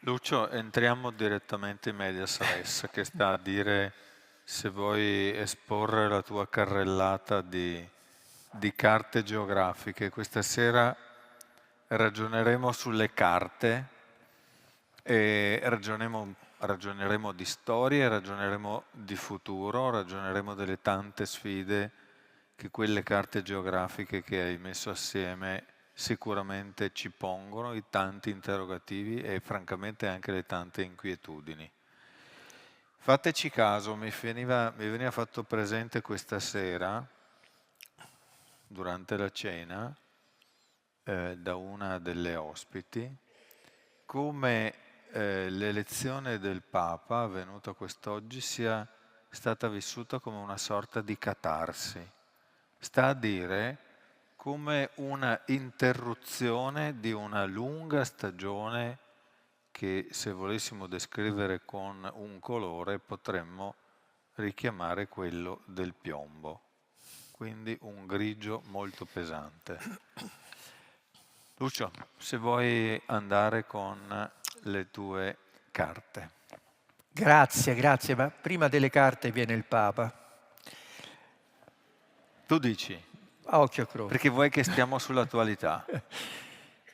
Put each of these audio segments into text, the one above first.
Lucio, entriamo direttamente in medias res, che sta a dire se vuoi esporre la tua carrellata di carte geografiche. Questa sera ragioneremo sulle carte e ragioneremo di storie, ragioneremo di futuro, ragioneremo delle tante sfide che quelle carte geografiche che hai messo assieme sicuramente ci pongono, i tanti interrogativi e francamente anche le tante inquietudini. Fateci caso, mi veniva fatto presente questa sera, durante la cena, da una delle ospiti, come l'elezione del Papa, avvenuta quest'oggi, sia stata vissuta come una sorta di catarsi. Sta a dire come una interruzione di una lunga stagione che, se volessimo descrivere con un colore, potremmo richiamare quello del piombo. Quindi un grigio molto pesante. Lucio, se vuoi andare con le tue carte. Grazie, grazie, ma prima delle carte viene il Papa. Tu dici, A occhio e croce. perché vuoi che stiamo sull'attualità?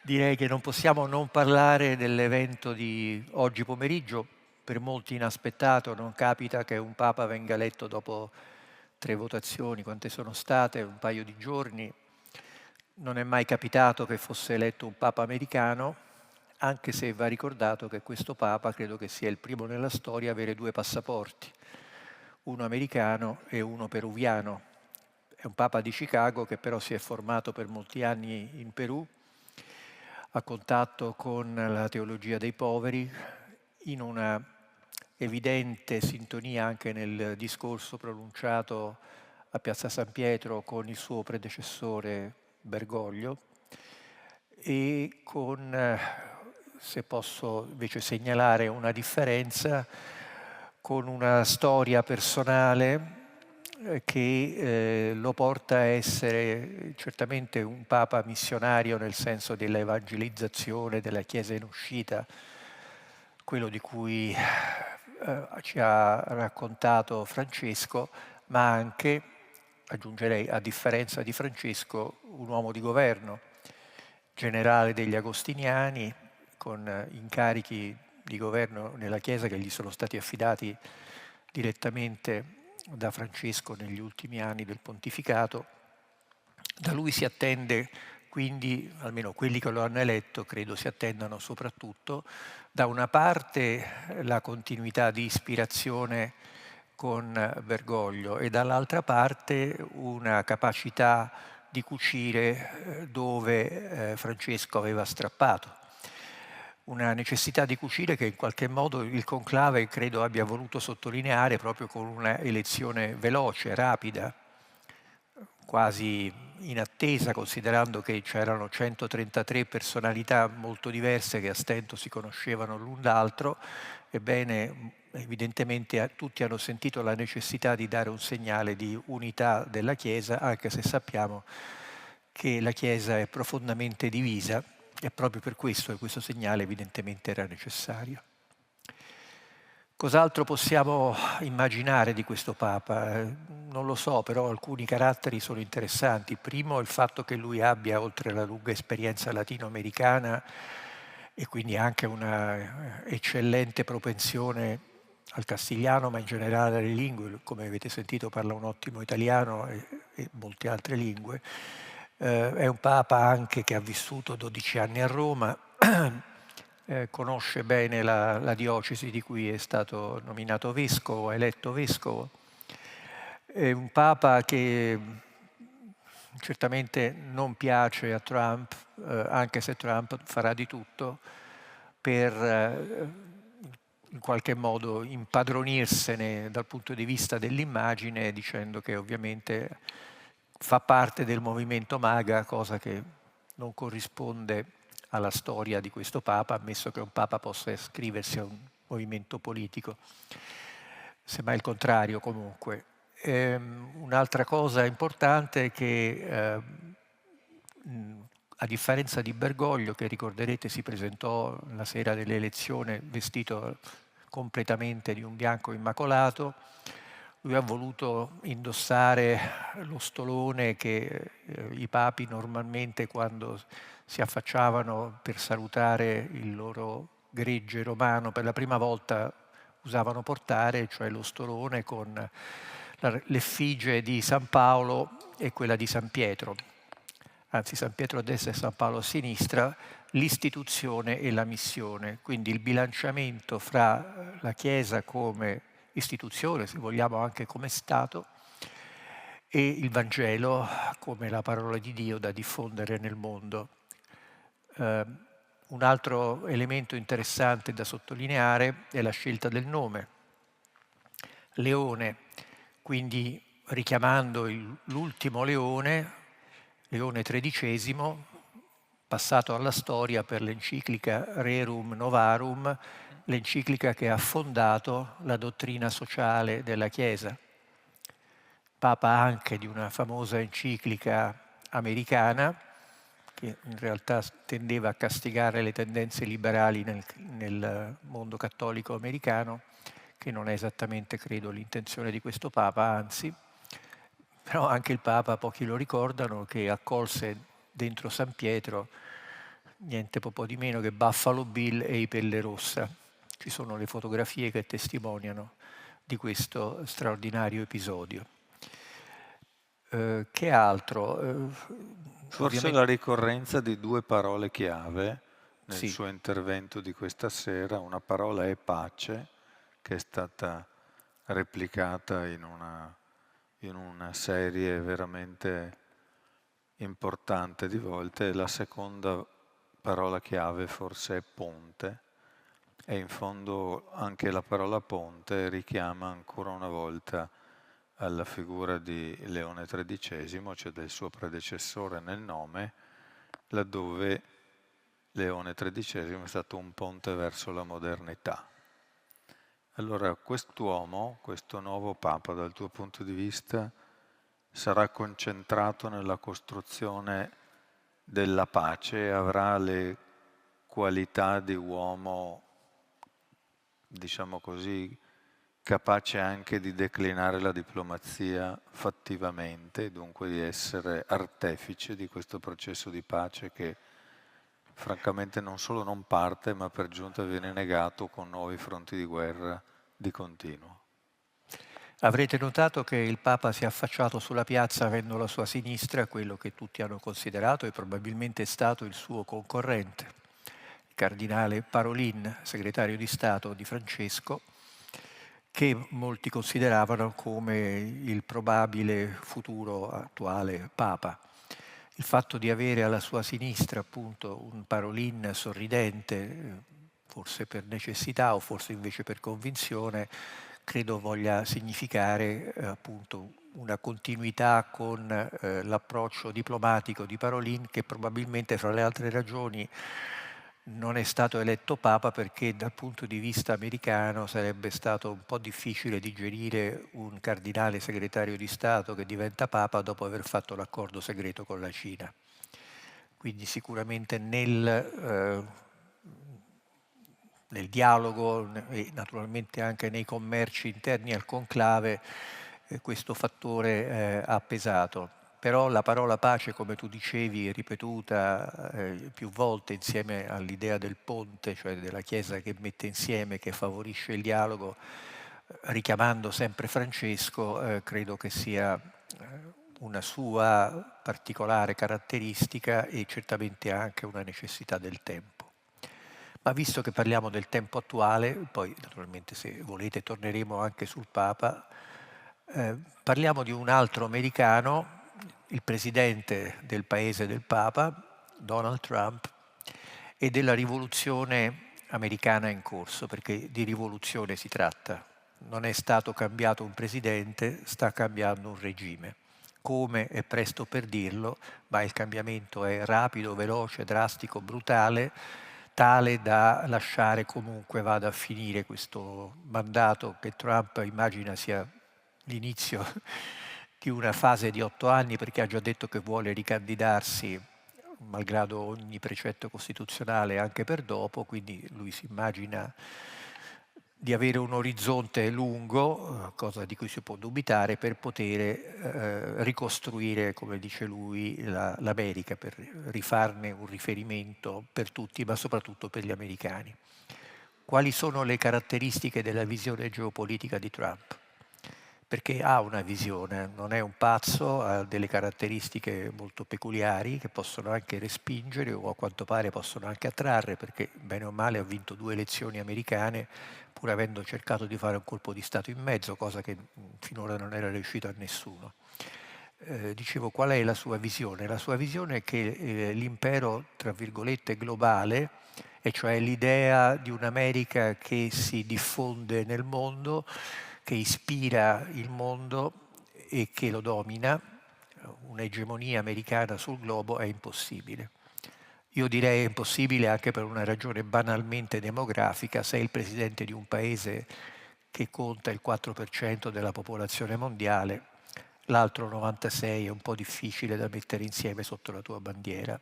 Direi che non possiamo non parlare dell'evento di oggi pomeriggio, per molti inaspettato. Non capita che un Papa venga eletto dopo 3 votazioni, quante sono state, un paio di giorni. Non è mai capitato che fosse eletto un Papa americano, anche se va ricordato che questo Papa credo che sia il primo nella storia a avere 2 passaporti, uno americano e uno peruviano. È un Papa di Chicago che però si è formato per molti anni in Perù, a contatto con la teologia dei poveri, in una evidente sintonia anche nel discorso pronunciato a Piazza San Pietro con il suo predecessore Bergoglio e con, se posso invece segnalare una differenza, con una storia personale che lo porta a essere certamente un papa missionario nel senso della evangelizzazione della Chiesa in uscita, quello di cui ci ha raccontato Francesco, ma anche, aggiungerei, a differenza di Francesco, un uomo di governo, generale degli Agostiniani, con incarichi di governo nella Chiesa che gli sono stati affidati direttamente da Francesco negli ultimi anni del pontificato. Da lui si attende quindi, almeno quelli che lo hanno eletto, credo si attendano soprattutto, da una parte la continuità di ispirazione con Bergoglio e dall'altra parte una capacità di cucire dove Francesco aveva strappato. Una necessità di cucire che in qualche modo il conclave credo abbia voluto sottolineare proprio con una elezione veloce, rapida, quasi in attesa, considerando che c'erano 133 personalità molto diverse che a stento si conoscevano l'un l'altro. Ebbene, evidentemente tutti hanno sentito la necessità di dare un segnale di unità della Chiesa, anche se sappiamo che la Chiesa è profondamente divisa e proprio per questo che questo segnale evidentemente era necessario. Cos'altro possiamo immaginare di questo Papa? Non lo so, però alcuni caratteri sono interessanti. Primo, il fatto che lui abbia, oltre alla lunga esperienza latinoamericana e quindi anche una eccellente propensione al castigliano, ma in generale alle lingue, come avete sentito parla un ottimo italiano e molte altre lingue. È un Papa anche che ha vissuto 12 anni a Roma, conosce bene la diocesi di cui è stato nominato vescovo, eletto vescovo. È un Papa che certamente non piace a Trump, anche se Trump farà di tutto per in qualche modo impadronirsene dal punto di vista dell'immagine, dicendo che ovviamente fa parte del movimento MAGA, cosa che non corrisponde alla storia di questo Papa, ammesso che un Papa possa iscriversi a un movimento politico. Semmai il contrario comunque. Un'altra cosa importante è che a differenza di Bergoglio, che ricorderete si presentò la sera dell'elezione vestito completamente di un bianco immacolato, lui ha voluto indossare lo stolone che i papi normalmente, quando si affacciavano per salutare il loro gregge romano, per la prima volta usavano portare, cioè lo stolone con l'effigie di San Paolo e quella di San Pietro, anzi San Pietro a destra e San Paolo a sinistra, l'istituzione e la missione, quindi il bilanciamento fra la Chiesa come istituzione, se vogliamo anche come Stato, e il Vangelo come la parola di Dio da diffondere nel mondo. Un altro elemento interessante da sottolineare è la scelta del nome. Leone, quindi richiamando l'ultimo leone, Leone XIII, passato alla storia per l'enciclica Rerum Novarum, l'enciclica che ha fondato la dottrina sociale della Chiesa. Papa anche di una famosa enciclica americana, che in realtà tendeva a castigare le tendenze liberali nel mondo cattolico americano, che non è esattamente, credo, l'intenzione di questo Papa, anzi, però anche il Papa, pochi lo ricordano, che accolse dentro San Pietro niente po' di meno che Buffalo Bill e i Pelle Rossa. Ci sono le fotografie che testimoniano di questo straordinario episodio. Che altro? Forse Ovviamente, la ricorrenza di due parole chiave nel sì. suo intervento di questa sera. Una parola è pace, che è stata replicata in una serie veramente importante di volte, e la seconda parola chiave forse è ponte, e in fondo anche la parola ponte richiama ancora una volta alla figura di Leone XIII, cioè del suo predecessore nel nome, laddove Leone XIII è stato un ponte verso la modernità. Allora quest'uomo, questo nuovo Papa, dal tuo punto di vista, sarà concentrato nella costruzione della pace, avrà le qualità di uomo, diciamo così, capace anche di declinare la diplomazia fattivamente, dunque di essere artefice di questo processo di pace che francamente non solo non parte, ma per giunta viene negato con nuovi fronti di guerra di continuo. Avrete notato che il Papa si è affacciato sulla piazza avendo alla sua sinistra quello che tutti hanno considerato e probabilmente è stato il suo concorrente, il cardinale Parolin, segretario di Stato di Francesco, che molti consideravano come il probabile futuro attuale Papa. Il fatto di avere alla sua sinistra appunto un Parolin sorridente, forse per necessità o forse invece per convinzione, credo voglia significare appunto una continuità con l'approccio diplomatico di Parolin, che probabilmente, fra le altre ragioni, non è stato eletto Papa perché dal punto di vista americano sarebbe stato un po' difficile digerire un cardinale segretario di Stato che diventa Papa dopo aver fatto l'accordo segreto con la Cina. Quindi sicuramente nel dialogo e naturalmente anche nei commerci interni al conclave questo fattore ha pesato. Però la parola pace, come tu dicevi, ripetuta più volte insieme all'idea del ponte, cioè della Chiesa che mette insieme, che favorisce il dialogo, richiamando sempre Francesco, credo che sia una sua particolare caratteristica e certamente anche una necessità del tempo. Ma visto che parliamo del tempo attuale, poi naturalmente se volete torneremo anche sul Papa, parliamo di un altro americano, il presidente del paese del Papa, Donald Trump, e della rivoluzione americana in corso, perché di rivoluzione si tratta. Non è stato cambiato un presidente, sta cambiando un regime. Come è presto per dirlo, ma il cambiamento è rapido, veloce, drastico, brutale, tale da lasciare comunque vada a finire questo mandato che Trump immagina sia l'inizio di una fase di 8 anni, perché ha già detto che vuole ricandidarsi malgrado ogni precetto costituzionale anche per dopo, quindi lui si immagina di avere un orizzonte lungo, cosa di cui si può dubitare, per poter ricostruire, come dice lui, l'America, per rifarne un riferimento per tutti, ma soprattutto per gli americani. Quali sono le caratteristiche della visione geopolitica di Trump? Perché ha una visione, non è un pazzo, ha delle caratteristiche molto peculiari che possono anche respingere o a quanto pare possono anche attrarre, perché bene o male ha vinto 2 elezioni americane pur avendo cercato di fare un colpo di Stato in mezzo, cosa che finora non era riuscito a nessuno. Dicevo, qual è la sua visione? La sua visione è che l'impero, tra virgolette, globale, e cioè l'idea di un'America che si diffonde nel mondo, che ispira il mondo e che lo domina, un'egemonia americana sul globo è impossibile. Io direi è impossibile anche per una ragione banalmente demografica. Sei il presidente di un paese che conta il 4% della popolazione mondiale, l'altro 96% è un po' difficile da mettere insieme sotto la tua bandiera.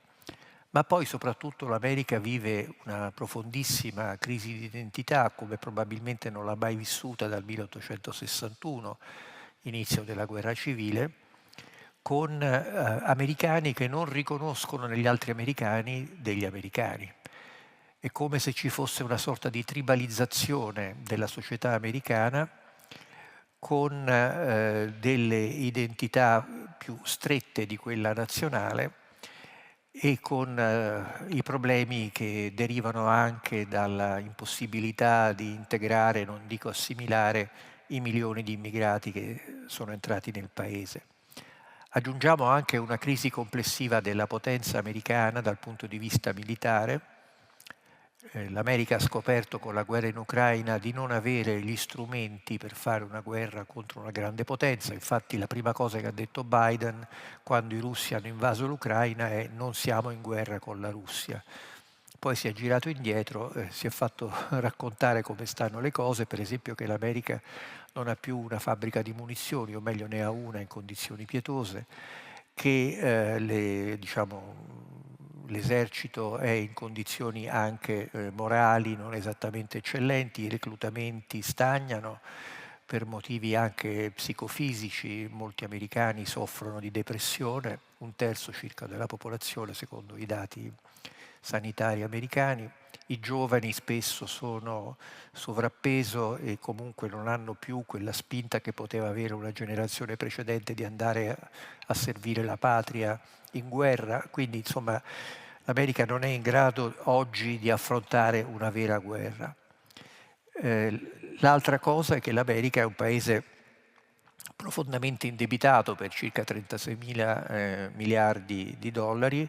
Ma poi soprattutto l'America vive una profondissima crisi di identità, come probabilmente non l'ha mai vissuta dal 1861, inizio della guerra civile, con americani che non riconoscono negli altri americani degli americani. È come se ci fosse una sorta di tribalizzazione della società americana con delle identità più strette di quella nazionale e con i problemi che derivano anche dalla impossibilità di integrare, non dico assimilare, i milioni di immigrati che sono entrati nel paese. Aggiungiamo anche una crisi complessiva della potenza americana dal punto di vista militare. L'America ha scoperto con la guerra in Ucraina di non avere gli strumenti per fare una guerra contro una grande potenza. Infatti la prima cosa che ha detto Biden quando i russi hanno invaso l'Ucraina è: non siamo in guerra con la Russia. Poi si è girato indietro, si è fatto raccontare come stanno le cose, per esempio che l'America non ha più una fabbrica di munizioni, o meglio ne ha una in condizioni pietose, che l'esercito è in condizioni anche morali non esattamente eccellenti, i reclutamenti stagnano per motivi anche psicofisici, molti americani soffrono di depressione, 1/3 circa della popolazione secondo i dati sanitari americani. I giovani spesso sono sovrappeso e comunque non hanno più quella spinta che poteva avere una generazione precedente di andare a servire la patria in guerra. Quindi insomma l'America non è in grado oggi di affrontare una vera guerra. L'altra cosa è che l'America è un paese profondamente indebitato per circa 36 mila miliardi di dollari,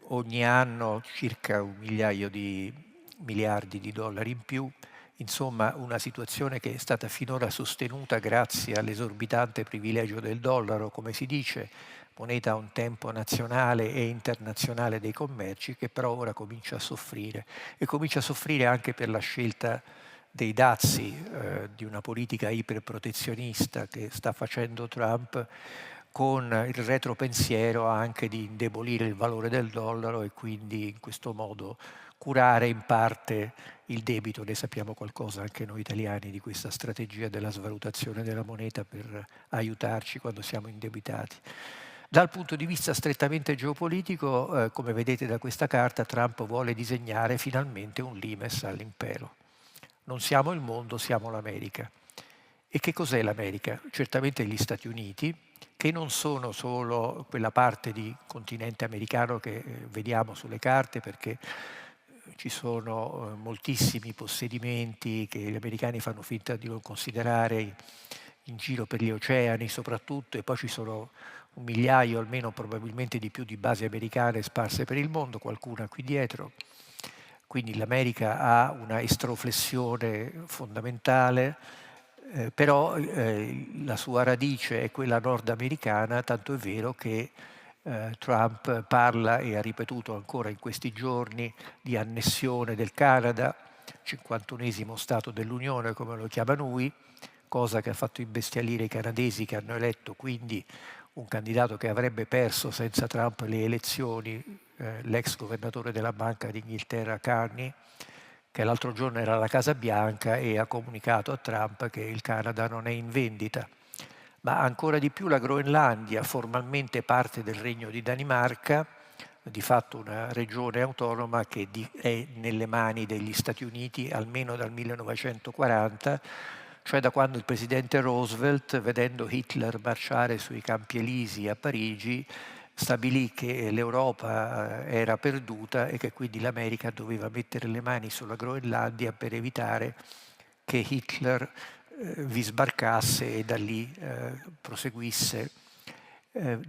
ogni anno circa 1 migliaio di miliardi di dollari in più, insomma una situazione che è stata finora sostenuta grazie all'esorbitante privilegio del dollaro, come si dice, moneta a un tempo nazionale e internazionale dei commerci, che però ora comincia a soffrire, e comincia a soffrire anche per la scelta dei dazi di una politica iperprotezionista che sta facendo Trump, con il retropensiero anche di indebolire il valore del dollaro e quindi in questo modo curare in parte il debito. Ne sappiamo qualcosa anche noi italiani di questa strategia della svalutazione della moneta per aiutarci quando siamo indebitati. Dal punto di vista strettamente geopolitico, come vedete da questa carta, Trump vuole disegnare finalmente un limes all'impero. Non siamo il mondo, siamo l'America. E che cos'è l'America? Certamente gli Stati Uniti, che non sono solo quella parte di continente americano che vediamo sulle carte, perché ci sono moltissimi possedimenti che gli americani fanno finta di non considerare in giro per gli oceani soprattutto, e poi ci sono 1 migliaio almeno, probabilmente di più, di basi americane sparse per il mondo, qualcuna qui dietro. Quindi l'America ha una estroflessione fondamentale, però la sua radice è quella nordamericana, tanto è vero che Trump parla, e ha ripetuto ancora in questi giorni, di annessione del Canada, 51esimo Stato dell'Unione come lo chiama lui, cosa che ha fatto imbestialire i canadesi, che hanno eletto quindi un candidato che avrebbe perso senza Trump le elezioni, l'ex governatore della Banca d'Inghilterra Carney, che l'altro giorno era alla Casa Bianca e ha comunicato a Trump che il Canada non è in vendita. Ma ancora di più la Groenlandia, formalmente parte del Regno di Danimarca, di fatto una regione autonoma che è nelle mani degli Stati Uniti almeno dal 1940, cioè da quando il presidente Roosevelt, vedendo Hitler marciare sui Campi Elisi a Parigi, stabilì che l'Europa era perduta e che quindi l'America doveva mettere le mani sulla Groenlandia per evitare che Hitler vi sbarcasse e da lì proseguisse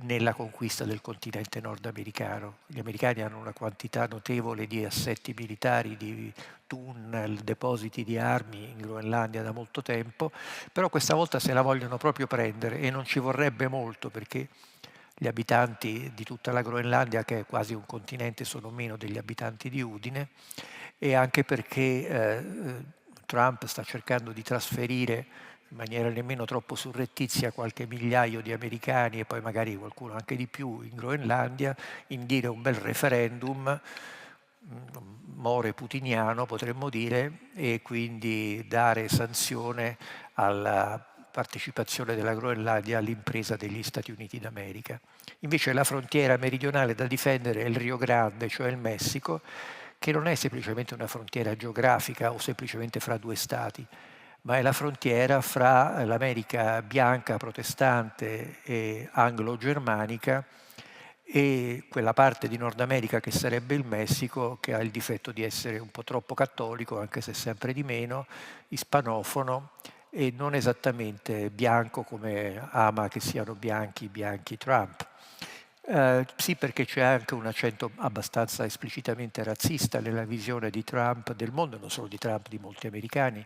nella conquista del continente nordamericano. Gli americani hanno una quantità notevole di assetti militari, di tunnel, depositi di armi in Groenlandia da molto tempo, però questa volta se la vogliono proprio prendere e non ci vorrebbe molto perché gli abitanti di tutta la Groenlandia, che è quasi un continente, sono meno degli abitanti di Udine, e anche perché Trump sta cercando di trasferire in maniera nemmeno troppo surrettizia qualche migliaio di americani e poi magari qualcuno anche di più in Groenlandia, indire un bel referendum, more putiniano potremmo dire, e quindi dare sanzione alla partecipazione della Groenlandia all'impresa degli Stati Uniti d'America. Invece la frontiera meridionale da difendere è il Rio Grande, cioè il Messico, che non è semplicemente una frontiera geografica o semplicemente fra due stati, ma è la frontiera fra l'America bianca, protestante e anglo-germanica e quella parte di Nord America che sarebbe il Messico, che ha il difetto di essere un po' troppo cattolico, anche se sempre di meno, ispanofono e non esattamente bianco come ama che siano bianchi Trump. Sì, perché c'è anche un accento abbastanza esplicitamente razzista nella visione di Trump del mondo, non solo di Trump, di molti americani,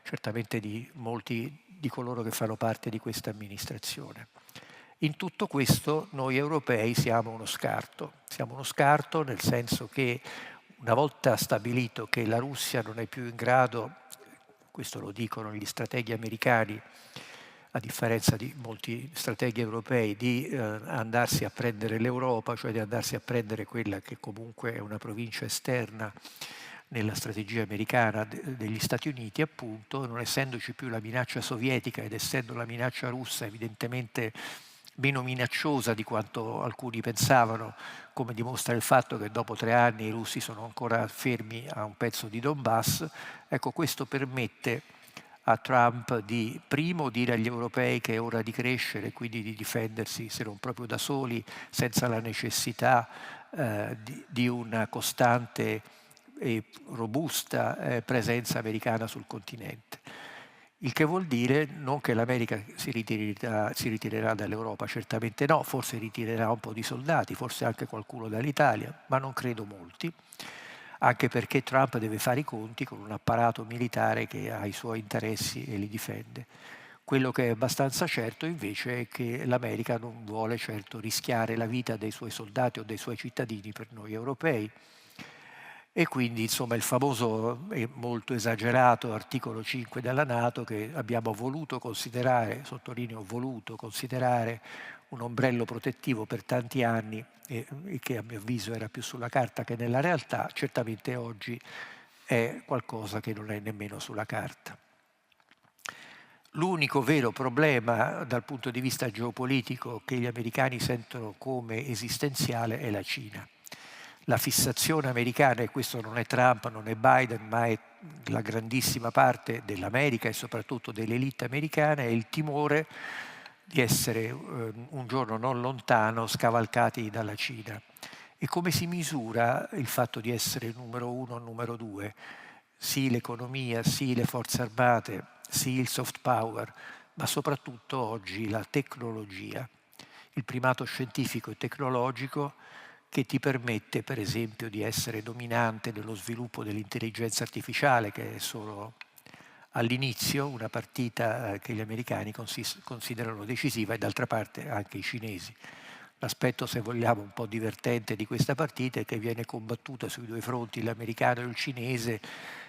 certamente di molti di coloro che fanno parte di questa amministrazione. In tutto questo noi europei siamo uno scarto nel senso che una volta stabilito che la Russia non è più in grado, questo lo dicono gli strateghi americani, a differenza di molti strateghi europei, di andarsi a prendere l'Europa, cioè di andarsi a prendere quella che comunque è una provincia esterna nella strategia americana degli Stati Uniti, appunto, non essendoci più la minaccia sovietica ed essendo la minaccia russa evidentemente meno minacciosa di quanto alcuni pensavano, come dimostra il fatto che dopo 3 anni i russi sono ancora fermi a un pezzo di Donbass. Ecco, questo permette a Trump di, primo, dire agli europei che è ora di crescere, quindi di difendersi, se non proprio da soli, senza la necessità di una costante e robusta presenza americana sul continente. Il che vuol dire non che l'America si ritirerà dall'Europa, certamente no, forse ritirerà un po' di soldati, forse anche qualcuno dall'Italia, ma non credo molti, anche perché Trump deve fare i conti con un apparato militare che ha i suoi interessi e li difende. Quello che è abbastanza certo invece è che l'America non vuole certo rischiare la vita dei suoi soldati o dei suoi cittadini per noi europei. E quindi insomma il famoso e molto esagerato articolo 5 della Nato che abbiamo voluto considerare, sottolineo voluto considerare un ombrello protettivo per tanti anni e che a mio avviso era più sulla carta che nella realtà, certamente oggi è qualcosa che non è nemmeno sulla carta. L'unico vero problema dal punto di vista geopolitico che gli americani sentono come esistenziale è la Cina. La fissazione americana, e questo non è Trump, non è Biden, ma è la grandissima parte dell'America e soprattutto dell'elite americana, è il timore di essere un giorno non lontano scavalcati dalla Cina. E come si misura il fatto di essere numero 1 o numero 2? Sì l'economia, sì le forze armate, sì il soft power, ma soprattutto oggi la tecnologia, il primato scientifico e tecnologico che ti permette per esempio di essere dominante nello sviluppo dell'intelligenza artificiale, che è solo all'inizio una partita che gli americani considerano decisiva e d'altra parte anche i cinesi. L'aspetto, se vogliamo, un po' divertente di questa partita è che viene combattuta sui due fronti, l'americano e il cinese,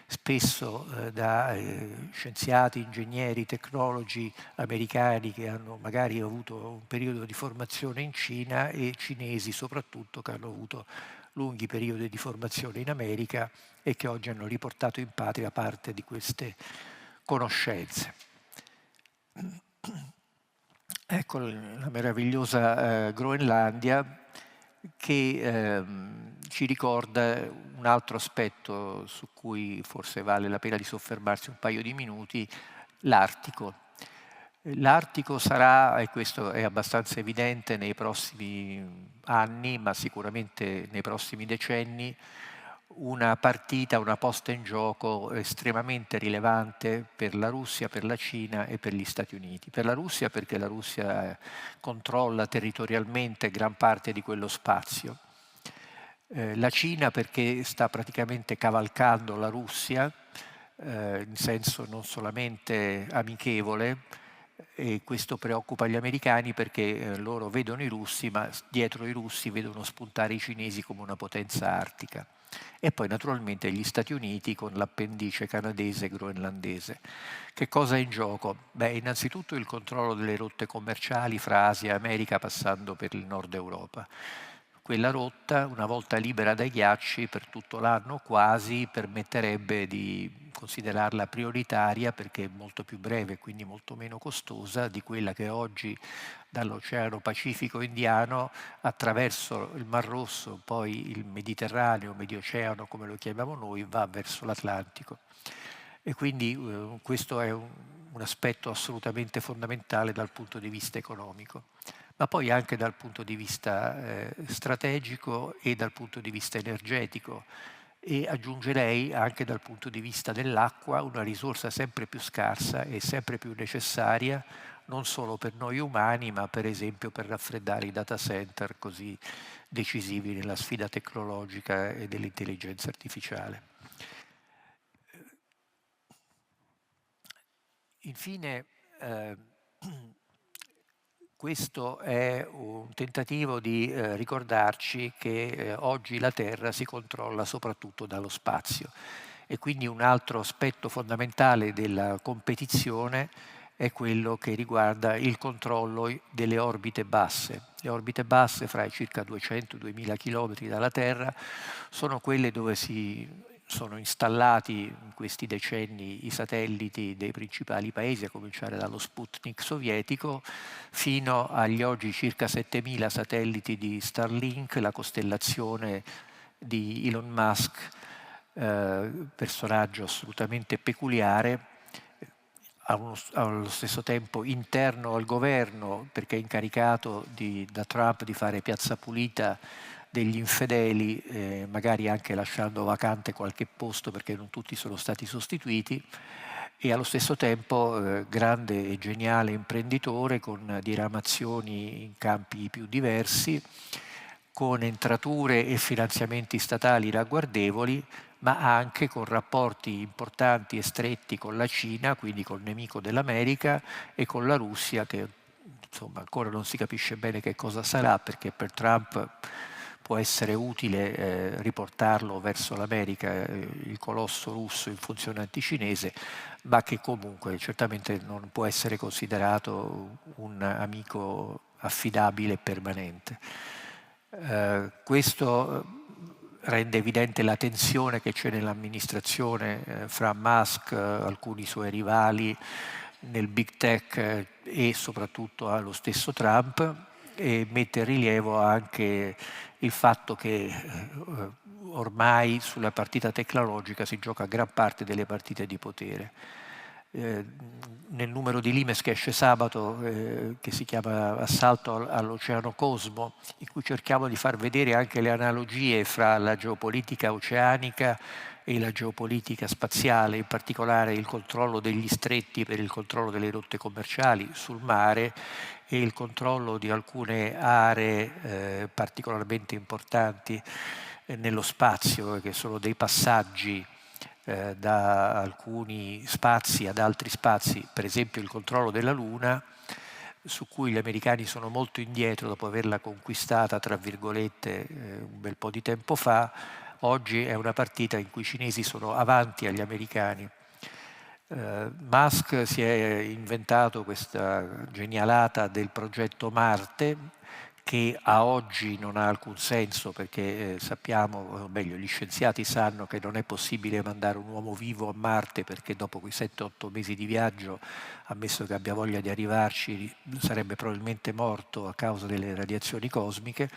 spesso da scienziati, ingegneri, tecnologi americani che hanno magari avuto un periodo di formazione in Cina, e cinesi soprattutto che hanno avuto lunghi periodi di formazione in America e che oggi hanno riportato in patria parte di queste conoscenze. Ecco la meravigliosa Groenlandia, che ci ricorda un altro aspetto su cui forse vale la pena di soffermarsi un paio di minuti: l'Artico. L'Artico sarà, e questo è abbastanza evidente nei prossimi anni, ma sicuramente nei prossimi decenni, una partita, una posta in gioco estremamente rilevante per la Russia, per la Cina e per gli Stati Uniti. Per la Russia perché la Russia controlla territorialmente gran parte di quello spazio. La Cina perché sta praticamente cavalcando la Russia, in senso non solamente amichevole, e questo preoccupa gli americani perché loro vedono i russi, ma dietro i russi vedono spuntare i cinesi come una potenza artica. E poi naturalmente gli Stati Uniti con l'appendice canadese e groenlandese. Che cosa è in gioco? Beh, innanzitutto il controllo delle rotte commerciali fra Asia e America passando per il nord Europa. Quella rotta, una volta libera dai ghiacci per tutto l'anno quasi, permetterebbe di considerarla prioritaria perché è molto più breve e quindi molto meno costosa di quella che oggi dall'Oceano Pacifico Indiano attraverso il Mar Rosso, poi il Mediterraneo, Medioceano come lo chiamiamo noi, va verso l'Atlantico. E quindi questo è un aspetto assolutamente fondamentale dal punto di vista economico, ma poi anche dal punto di vista strategico e dal punto di vista energetico, e aggiungerei anche dal punto di vista dell'acqua, una risorsa sempre più scarsa e sempre più necessaria non solo per noi umani, ma per esempio per raffreddare i data center così decisivi nella sfida tecnologica e dell'intelligenza artificiale. Infine, questo è un tentativo di ricordarci che oggi la Terra si controlla soprattutto dallo spazio, e quindi un altro aspetto fondamentale della competizione è quello che riguarda il controllo delle orbite basse. Le orbite basse, fra i circa 200-2000 km dalla Terra, sono quelle dove sono installati in questi decenni i satelliti dei principali paesi, a cominciare dallo Sputnik sovietico, fino agli oggi circa 7000 satelliti di Starlink, la costellazione di Elon Musk, personaggio assolutamente peculiare, allo stesso tempo interno al governo, perché è incaricato da Trump di fare piazza pulita degli infedeli, magari anche lasciando vacante qualche posto perché non tutti sono stati sostituiti, e allo stesso tempo grande e geniale imprenditore con diramazioni in campi più diversi, con entrature e finanziamenti statali ragguardevoli, ma anche con rapporti importanti e stretti con la Cina, quindi col nemico dell'America, e con la Russia, che insomma ancora non si capisce bene che cosa sarà, perché per Trump può essere utile riportarlo verso l'America, il colosso russo in funzione anticinese, ma che comunque certamente non può essere considerato un amico affidabile e permanente. Questo rende evidente la tensione che c'è nell'amministrazione fra Musk, alcuni suoi rivali nel big tech e soprattutto allo stesso Trump, e mette in rilievo anche il fatto che ormai sulla partita tecnologica si gioca gran parte delle partite di potere. Nel numero di Limes che esce sabato, che si chiama Assalto all'Oceano Cosmo, in cui cerchiamo di far vedere anche le analogie fra la geopolitica oceanica e la geopolitica spaziale, in particolare il controllo degli stretti per il controllo delle rotte commerciali sul mare e il controllo di alcune aree particolarmente importanti nello spazio, che sono dei passaggi da alcuni spazi ad altri spazi, per esempio il controllo della Luna, su cui gli americani sono molto indietro dopo averla conquistata, tra virgolette, un bel po' di tempo fa. Oggi è una partita in cui i cinesi sono avanti agli americani. Musk si è inventato questa genialata del progetto Marte, che a oggi non ha alcun senso, perché sappiamo, o meglio gli scienziati sanno che non è possibile mandare un uomo vivo a Marte, perché dopo quei 7-8 mesi di viaggio, ammesso che abbia voglia di arrivarci, sarebbe probabilmente morto a causa delle radiazioni cosmiche.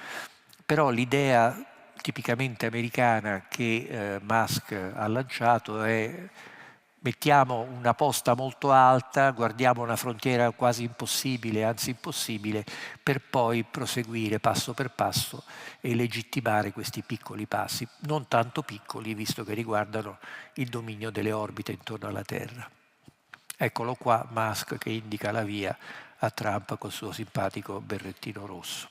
Però l'idea tipicamente americana che Musk ha lanciato è: mettiamo una posta molto alta, guardiamo una frontiera quasi impossibile, anzi impossibile, per poi proseguire passo per passo e legittimare questi piccoli passi, non tanto piccoli visto che riguardano il dominio delle orbite intorno alla Terra. Eccolo qua Musk che indica la via a Trump col suo simpatico berrettino rosso.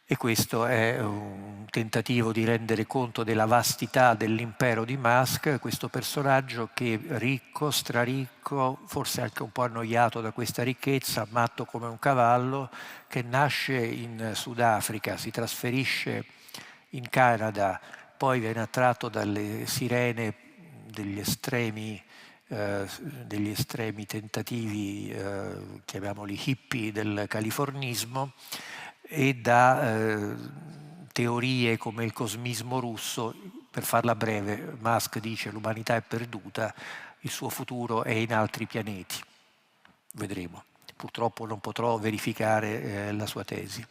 E questo è un tentativo di rendere conto della vastità dell'impero di Musk, questo personaggio che ricco, straricco, forse anche un po' annoiato da questa ricchezza, matto come un cavallo, che nasce in Sudafrica, si trasferisce in Canada, poi viene attratto dalle sirene degli estremi tentativi, chiamiamoli hippie, del californismo, e da teorie come il cosmismo russo. Per farla breve, Musk dice l'umanità è perduta, il suo futuro è in altri pianeti. Vedremo. Purtroppo non potrò verificare la sua tesi.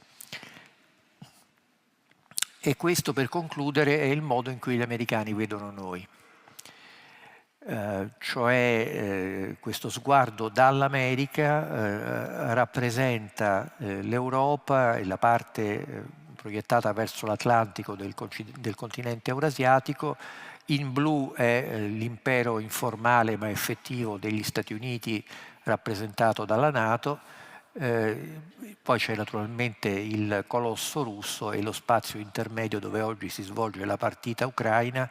E questo, per concludere, è il modo in cui gli americani vedono noi. Cioè questo sguardo dall'America rappresenta l'Europa e la parte proiettata verso l'Atlantico del continente eurasiatico. In blu è l'impero informale ma effettivo degli Stati Uniti, rappresentato dalla NATO. Poi c'è naturalmente il colosso russo e lo spazio intermedio dove oggi si svolge la partita ucraina,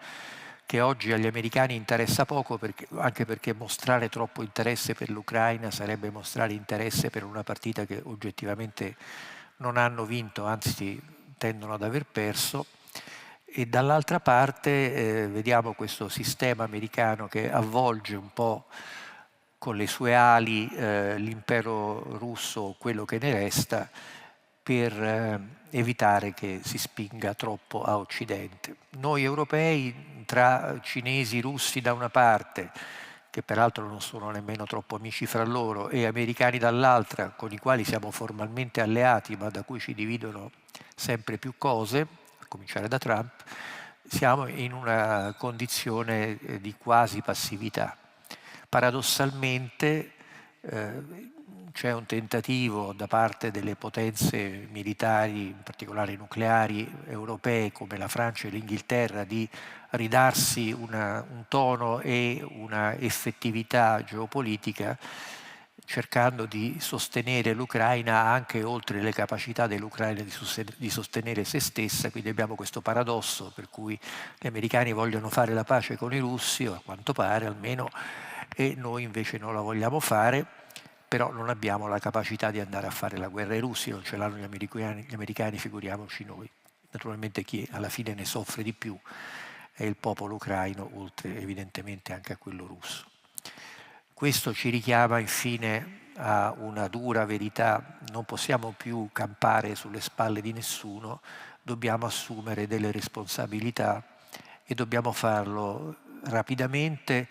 che oggi agli americani interessa poco, anche perché mostrare troppo interesse per l'Ucraina sarebbe mostrare interesse per una partita che oggettivamente non hanno vinto, anzi tendono ad aver perso. E dall'altra parte vediamo questo sistema americano che avvolge un po' con le sue ali l'impero russo, quello che ne resta, per evitare che si spinga troppo a occidente. Noi europei, tra cinesi, russi da una parte, che peraltro non sono nemmeno troppo amici fra loro, e americani dall'altra, con i quali siamo formalmente alleati, ma da cui ci dividono sempre più cose, a cominciare da Trump, siamo in una condizione di quasi passività. Paradossalmente c'è un tentativo da parte delle potenze militari, in particolare nucleari, europee come la Francia e l'Inghilterra, di ridarsi un tono e una effettività geopolitica, cercando di sostenere l'Ucraina anche oltre le capacità dell'Ucraina di sostenere se stessa. Quindi abbiamo questo paradosso per cui gli americani vogliono fare la pace con i russi, o a quanto pare almeno, e noi invece non la vogliamo fare, però non abbiamo la capacità di andare a fare la guerra ai russi, non ce l'hanno gli americani, figuriamoci noi. Naturalmente chi alla fine ne soffre di più è il popolo ucraino, oltre evidentemente anche a quello russo. Questo ci richiama infine a una dura verità: non possiamo più campare sulle spalle di nessuno, dobbiamo assumere delle responsabilità e dobbiamo farlo rapidamente,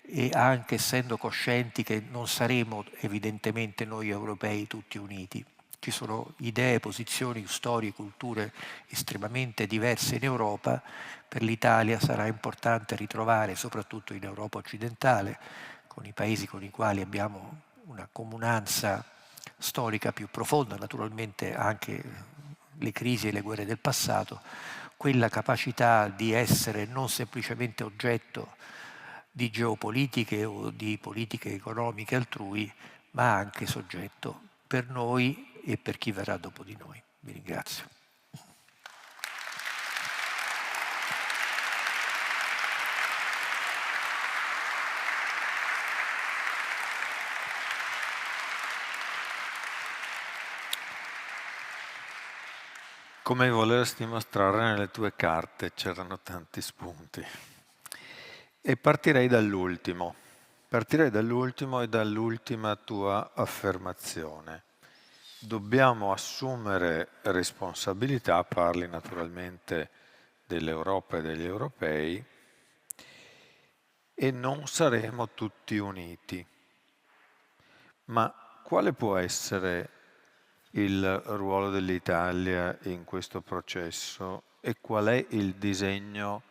e anche essendo coscienti che non saremo evidentemente noi europei tutti uniti. Ci sono idee, posizioni, storie, culture estremamente diverse in Europa. Per l'Italia sarà importante ritrovare, soprattutto in Europa occidentale, con i paesi con i quali abbiamo una comunanza storica più profonda, naturalmente anche le crisi e le guerre del passato, quella capacità di essere non semplicemente oggetto di geopolitiche o di politiche economiche altrui, ma anche soggetto per noi e per chi verrà dopo di noi. Vi ringrazio. Come voleresti mostrare nelle tue carte, c'erano tanti spunti. E partirei dall'ultimo. Partirei dall'ultimo e dall'ultima tua affermazione. Dobbiamo assumere responsabilità, parli naturalmente dell'Europa e degli europei, e non saremo tutti uniti. Ma quale può essere il ruolo dell'Italia in questo processo e qual è il disegno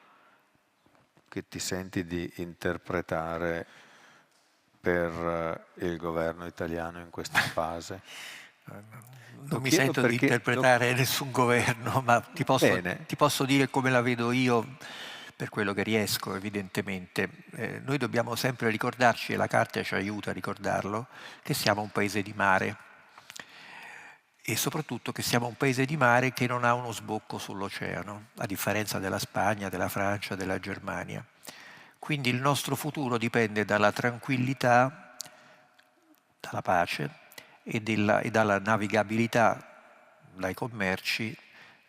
che ti senti di interpretare per il governo italiano in questa fase? Non mi sento di interpretare nessun governo, ma ti posso dire come la vedo io per quello che riesco, evidentemente. Noi dobbiamo sempre ricordarci, e la Carta ci aiuta a ricordarlo, che siamo un paese di mare e soprattutto che siamo un paese di mare che non ha uno sbocco sull'oceano, a differenza della Spagna, della Francia, della Germania. Quindi il nostro futuro dipende dalla tranquillità, dalla pace e dalla navigabilità dai commerci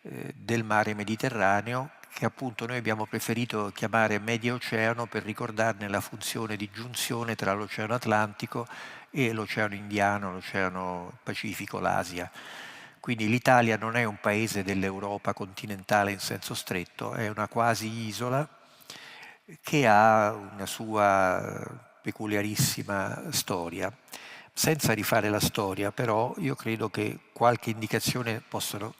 del mare Mediterraneo, che appunto noi abbiamo preferito chiamare Medio Oceano per ricordarne la funzione di giunzione tra l'Oceano Atlantico e l'Oceano Indiano, l'Oceano Pacifico, l'Asia. Quindi l'Italia non è un paese dell'Europa continentale in senso stretto, è una quasi isola che ha una sua peculiarissima storia. Senza rifare la storia, però, io credo che qualche indicazione possano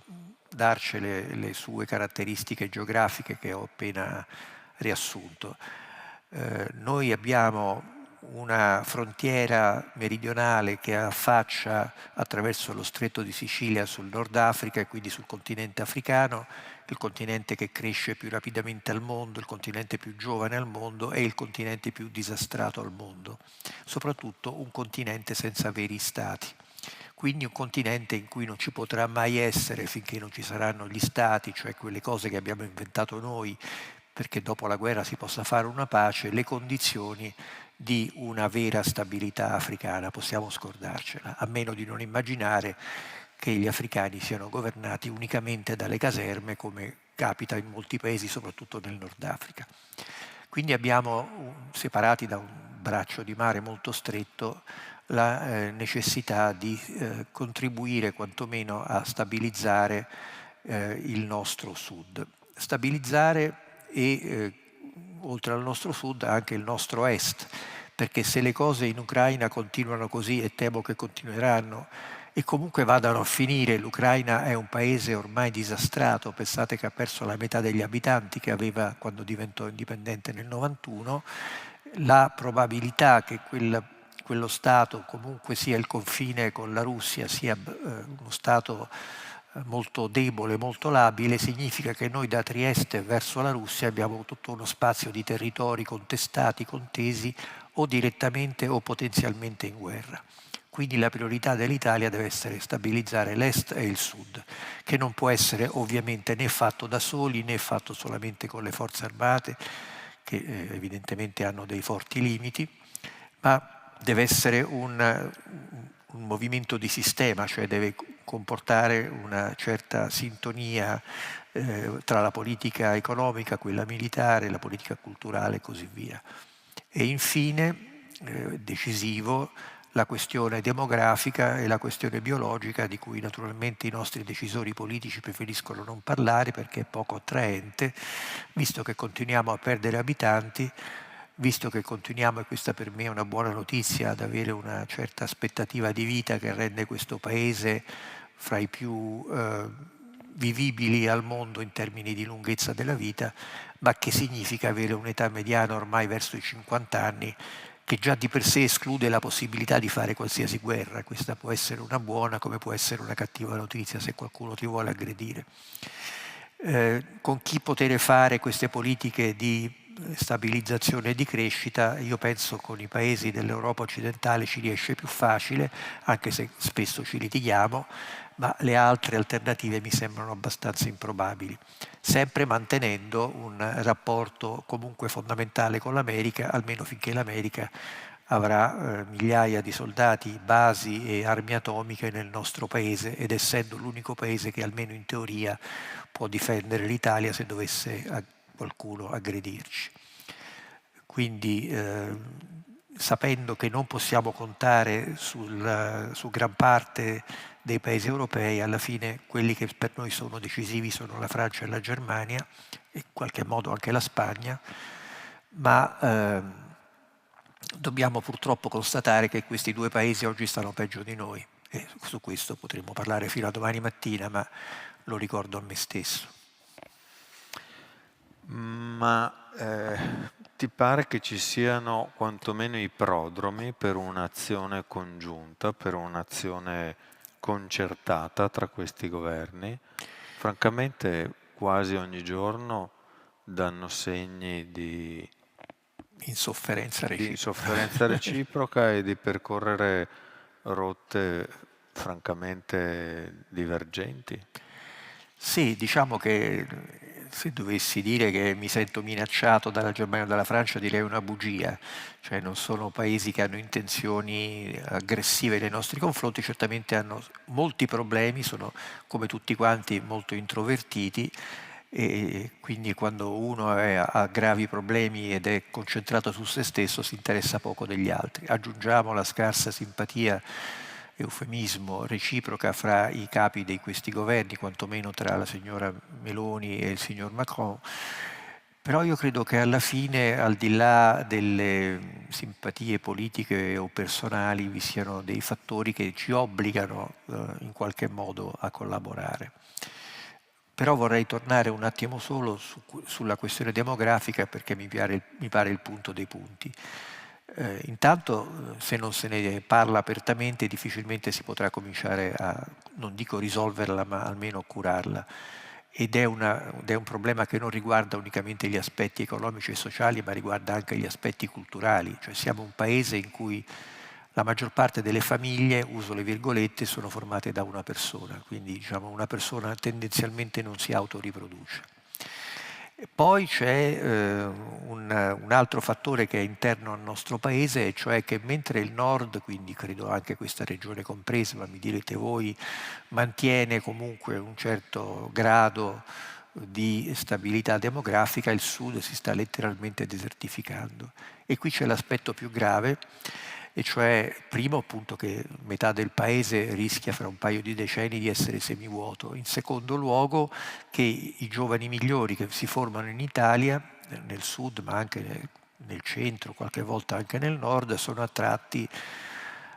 darci le sue caratteristiche geografiche che ho appena riassunto. Noi abbiamo una frontiera meridionale che affaccia attraverso lo stretto di Sicilia sul Nord Africa e quindi sul continente africano, il continente che cresce più rapidamente al mondo, il continente più giovane al mondo e il continente più disastrato al mondo, soprattutto un continente senza veri stati. Quindi un continente in cui non ci potrà mai essere finché non ci saranno gli stati, cioè quelle cose che abbiamo inventato noi perché dopo la guerra si possa fare una pace, le condizioni di una vera stabilità africana, possiamo scordarcela, a meno di non immaginare che gli africani siano governati unicamente dalle caserme, come capita in molti paesi, soprattutto nel Nord Africa. Quindi abbiamo, separati da un braccio di mare molto stretto, la necessità di contribuire quantomeno a stabilizzare il nostro sud. Stabilizzare e oltre al nostro sud anche il nostro est, perché se le cose in Ucraina continuano così, e temo che continueranno, e comunque vadano a finire, l'Ucraina è un paese ormai disastrato, pensate che ha perso la metà degli abitanti che aveva quando diventò indipendente nel 91, la probabilità che quello Stato comunque sia il confine con la Russia, sia uno Stato molto debole, molto labile, significa che noi da Trieste verso la Russia abbiamo tutto uno spazio di territori contestati, contesi o direttamente o potenzialmente in guerra. Quindi la priorità dell'Italia deve essere stabilizzare l'est e il sud, che non può essere ovviamente né fatto da soli né fatto solamente con le forze armate, che evidentemente hanno dei forti limiti, ma deve essere un movimento di sistema, cioè deve comportare una certa sintonia tra la politica economica, quella militare, la politica culturale e così via. E infine, decisivo, la questione demografica e la questione biologica, di cui naturalmente i nostri decisori politici preferiscono non parlare perché è poco attraente, visto che continuiamo a perdere abitanti, visto che continuiamo, e questa per me è una buona notizia, ad avere una certa aspettativa di vita che rende questo paese fra i più vivibili al mondo in termini di lunghezza della vita, ma che significa avere un'età mediana ormai verso i 50 anni, che già di per sé esclude la possibilità di fare qualsiasi guerra. Questa può essere una buona come può essere una cattiva notizia se qualcuno ti vuole aggredire. Con chi poter fare queste politiche di stabilizzazione e di crescita, io penso con i paesi dell'Europa occidentale ci riesce più facile, anche se spesso ci litighiamo, ma le altre alternative mi sembrano abbastanza improbabili, sempre mantenendo un rapporto comunque fondamentale con l'America, almeno finché l'America avrà migliaia di soldati, basi e armi atomiche nel nostro paese, ed essendo l'unico paese che almeno in teoria può difendere l'Italia se dovesse qualcuno aggredirci. Quindi sapendo che non possiamo contare su gran parte dei paesi europei, alla fine quelli che per noi sono decisivi sono la Francia e la Germania, e in qualche modo anche la Spagna, ma dobbiamo purtroppo constatare che questi due paesi oggi stanno peggio di noi, e su questo potremmo parlare fino a domani mattina, ma lo ricordo a me stesso. Ma ti pare che ci siano quantomeno i prodromi per un'azione congiunta, per un'azione concertata tra questi governi? Francamente quasi ogni giorno danno segni di Insofferenza reciproca e di percorrere rotte francamente divergenti. Sì, diciamo che se dovessi dire che mi sento minacciato dalla Germania o dalla Francia, direi una bugia. Cioè non sono paesi che hanno intenzioni aggressive nei nostri confronti, certamente hanno molti problemi, sono come tutti quanti molto introvertiti, e quindi quando uno ha gravi problemi ed è concentrato su se stesso si interessa poco degli altri. Aggiungiamo la scarsa simpatia, eufemismo, reciproca fra i capi di questi governi, quantomeno tra la signora Meloni e il signor Macron. Però io credo che alla fine, al di là delle simpatie politiche o personali, vi siano dei fattori che ci obbligano in qualche modo a collaborare. Però vorrei tornare un attimo solo sulla questione demografica, perché mi pare il punto dei punti. Intanto, se non se ne parla apertamente, difficilmente si potrà cominciare a, non dico risolverla, ma almeno curarla. Ed è un problema che non riguarda unicamente gli aspetti economici e sociali, ma riguarda anche gli aspetti culturali. Cioè siamo un paese in cui la maggior parte delle famiglie, uso le virgolette, sono formate da una persona, quindi diciamo una persona tendenzialmente non si autoriproduce. E poi c'è un altro fattore che è interno al nostro paese, e cioè che mentre il nord, quindi credo anche questa regione compresa, ma mi direte voi, mantiene comunque un certo grado di stabilità demografica, il sud si sta letteralmente desertificando. E qui c'è l'aspetto più grave, e cioè primo appunto che metà del paese rischia fra un paio di decenni di essere semivuoto, in secondo luogo che i giovani migliori che si formano in Italia, nel sud ma anche nel centro, qualche volta anche nel nord, sono attratti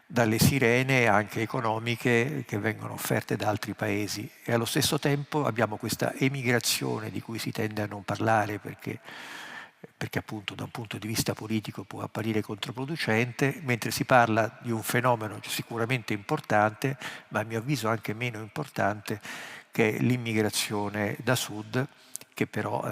dalle sirene anche economiche che vengono offerte da altri paesi, e allo stesso tempo abbiamo questa emigrazione di cui si tende a non parlare perché appunto da un punto di vista politico può apparire controproducente, mentre si parla di un fenomeno sicuramente importante, ma a mio avviso anche meno importante, che è l'immigrazione da sud, che però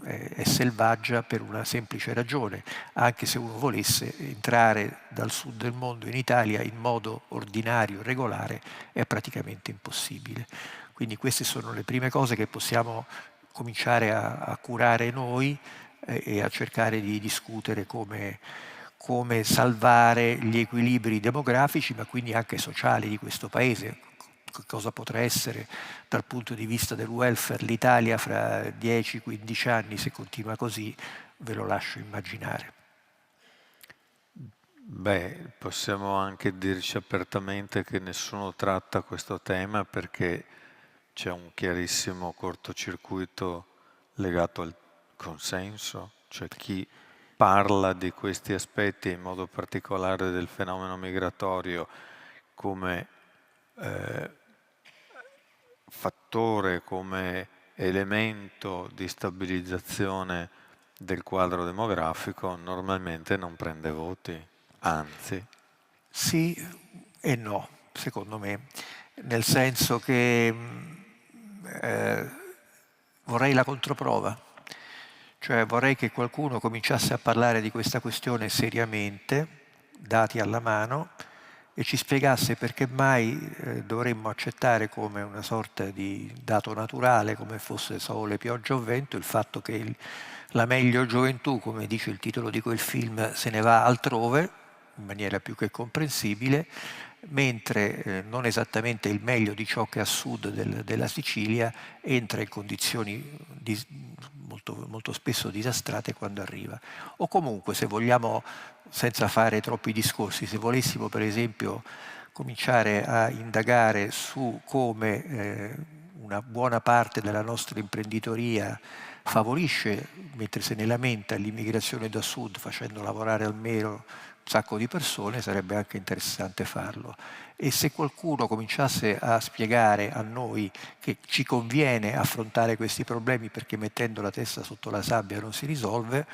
è selvaggia per una semplice ragione. Anche se uno volesse entrare dal sud del mondo in Italia in modo ordinario, regolare, è praticamente impossibile. Quindi queste sono le prime cose che possiamo cominciare a curare noi, e a cercare di discutere come salvare gli equilibri demografici, ma quindi anche sociali di questo paese. Cosa potrà essere dal punto di vista del welfare l'Italia fra 10-15 anni se continua così, ve lo lascio immaginare. Beh, possiamo anche dirci apertamente che nessuno tratta questo tema perché c'è un chiarissimo cortocircuito legato al consenso, cioè chi parla di questi aspetti, in modo particolare del fenomeno migratorio, come fattore, come elemento di stabilizzazione del quadro demografico, normalmente non prende voti, anzi. Sì e no, secondo me, nel senso che vorrei la controprova. Cioè vorrei che qualcuno cominciasse a parlare di questa questione seriamente, dati alla mano, e ci spiegasse perché mai dovremmo accettare come una sorta di dato naturale, come fosse sole, pioggia o vento, il fatto che la meglio gioventù, come dice il titolo di quel film, se ne va altrove, in maniera più che comprensibile, mentre non esattamente il meglio di ciò che è a sud della Sicilia entra in condizioni molto spesso disastrate quando arriva. O comunque, se vogliamo, senza fare troppi discorsi, se volessimo per esempio cominciare a indagare su come una buona parte della nostra imprenditoria favorisce, mentre se ne lamenta, l'immigrazione da sud facendo lavorare almeno un sacco di persone, sarebbe anche interessante farlo. E se qualcuno cominciasse a spiegare a noi che ci conviene affrontare questi problemi perché mettendo la testa sotto la sabbia non si risolve,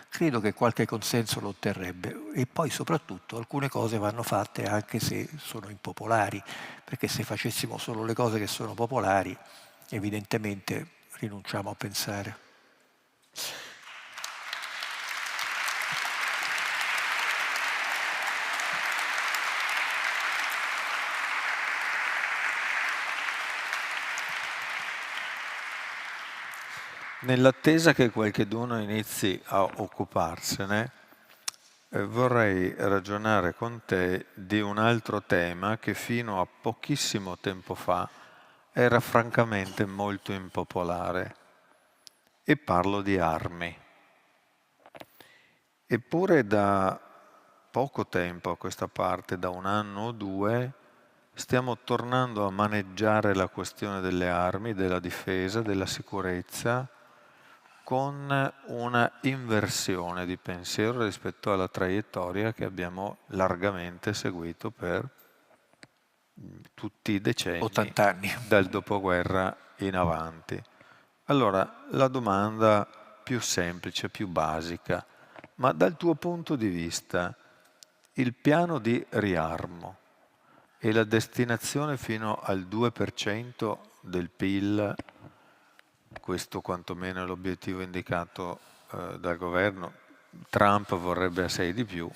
credo che qualche consenso lo otterrebbe. E poi soprattutto alcune cose vanno fatte anche se sono impopolari, perché se facessimo solo le cose che sono popolari, evidentemente rinunciamo a pensare. Nell'attesa che qualcheduno inizi a occuparsene, vorrei ragionare con te di un altro tema che fino a pochissimo tempo fa era francamente molto impopolare, e parlo di armi. Eppure da poco tempo a questa parte, da 1 anno o 2, stiamo tornando a maneggiare la questione delle armi, della difesa, della sicurezza, con una inversione di pensiero rispetto alla traiettoria che abbiamo largamente seguito per tutti i decenni, 80 anni. dal dopoguerra in avanti. Allora, la domanda più semplice, più basica, ma dal tuo punto di vista, il piano di riarmo e la destinazione fino al 2% del PIL, questo quantomeno è l'obiettivo indicato dal governo, Trump vorrebbe a 6 di più,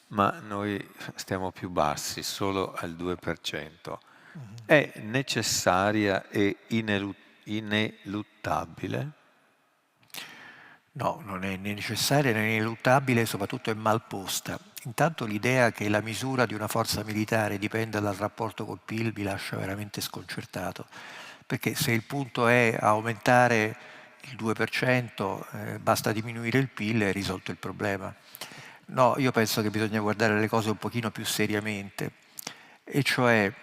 ma noi stiamo più bassi, solo al 2%. È necessaria e ineluttabile? No, non è né necessaria né ineluttabile, soprattutto è mal posta. Intanto l'idea che la misura di una forza militare dipenda dal rapporto col PIL mi lascia veramente sconcertato, perché se il punto è aumentare il 2%, basta diminuire il PIL e è risolto il problema. No, io penso che bisogna guardare le cose un pochino più seriamente, e cioè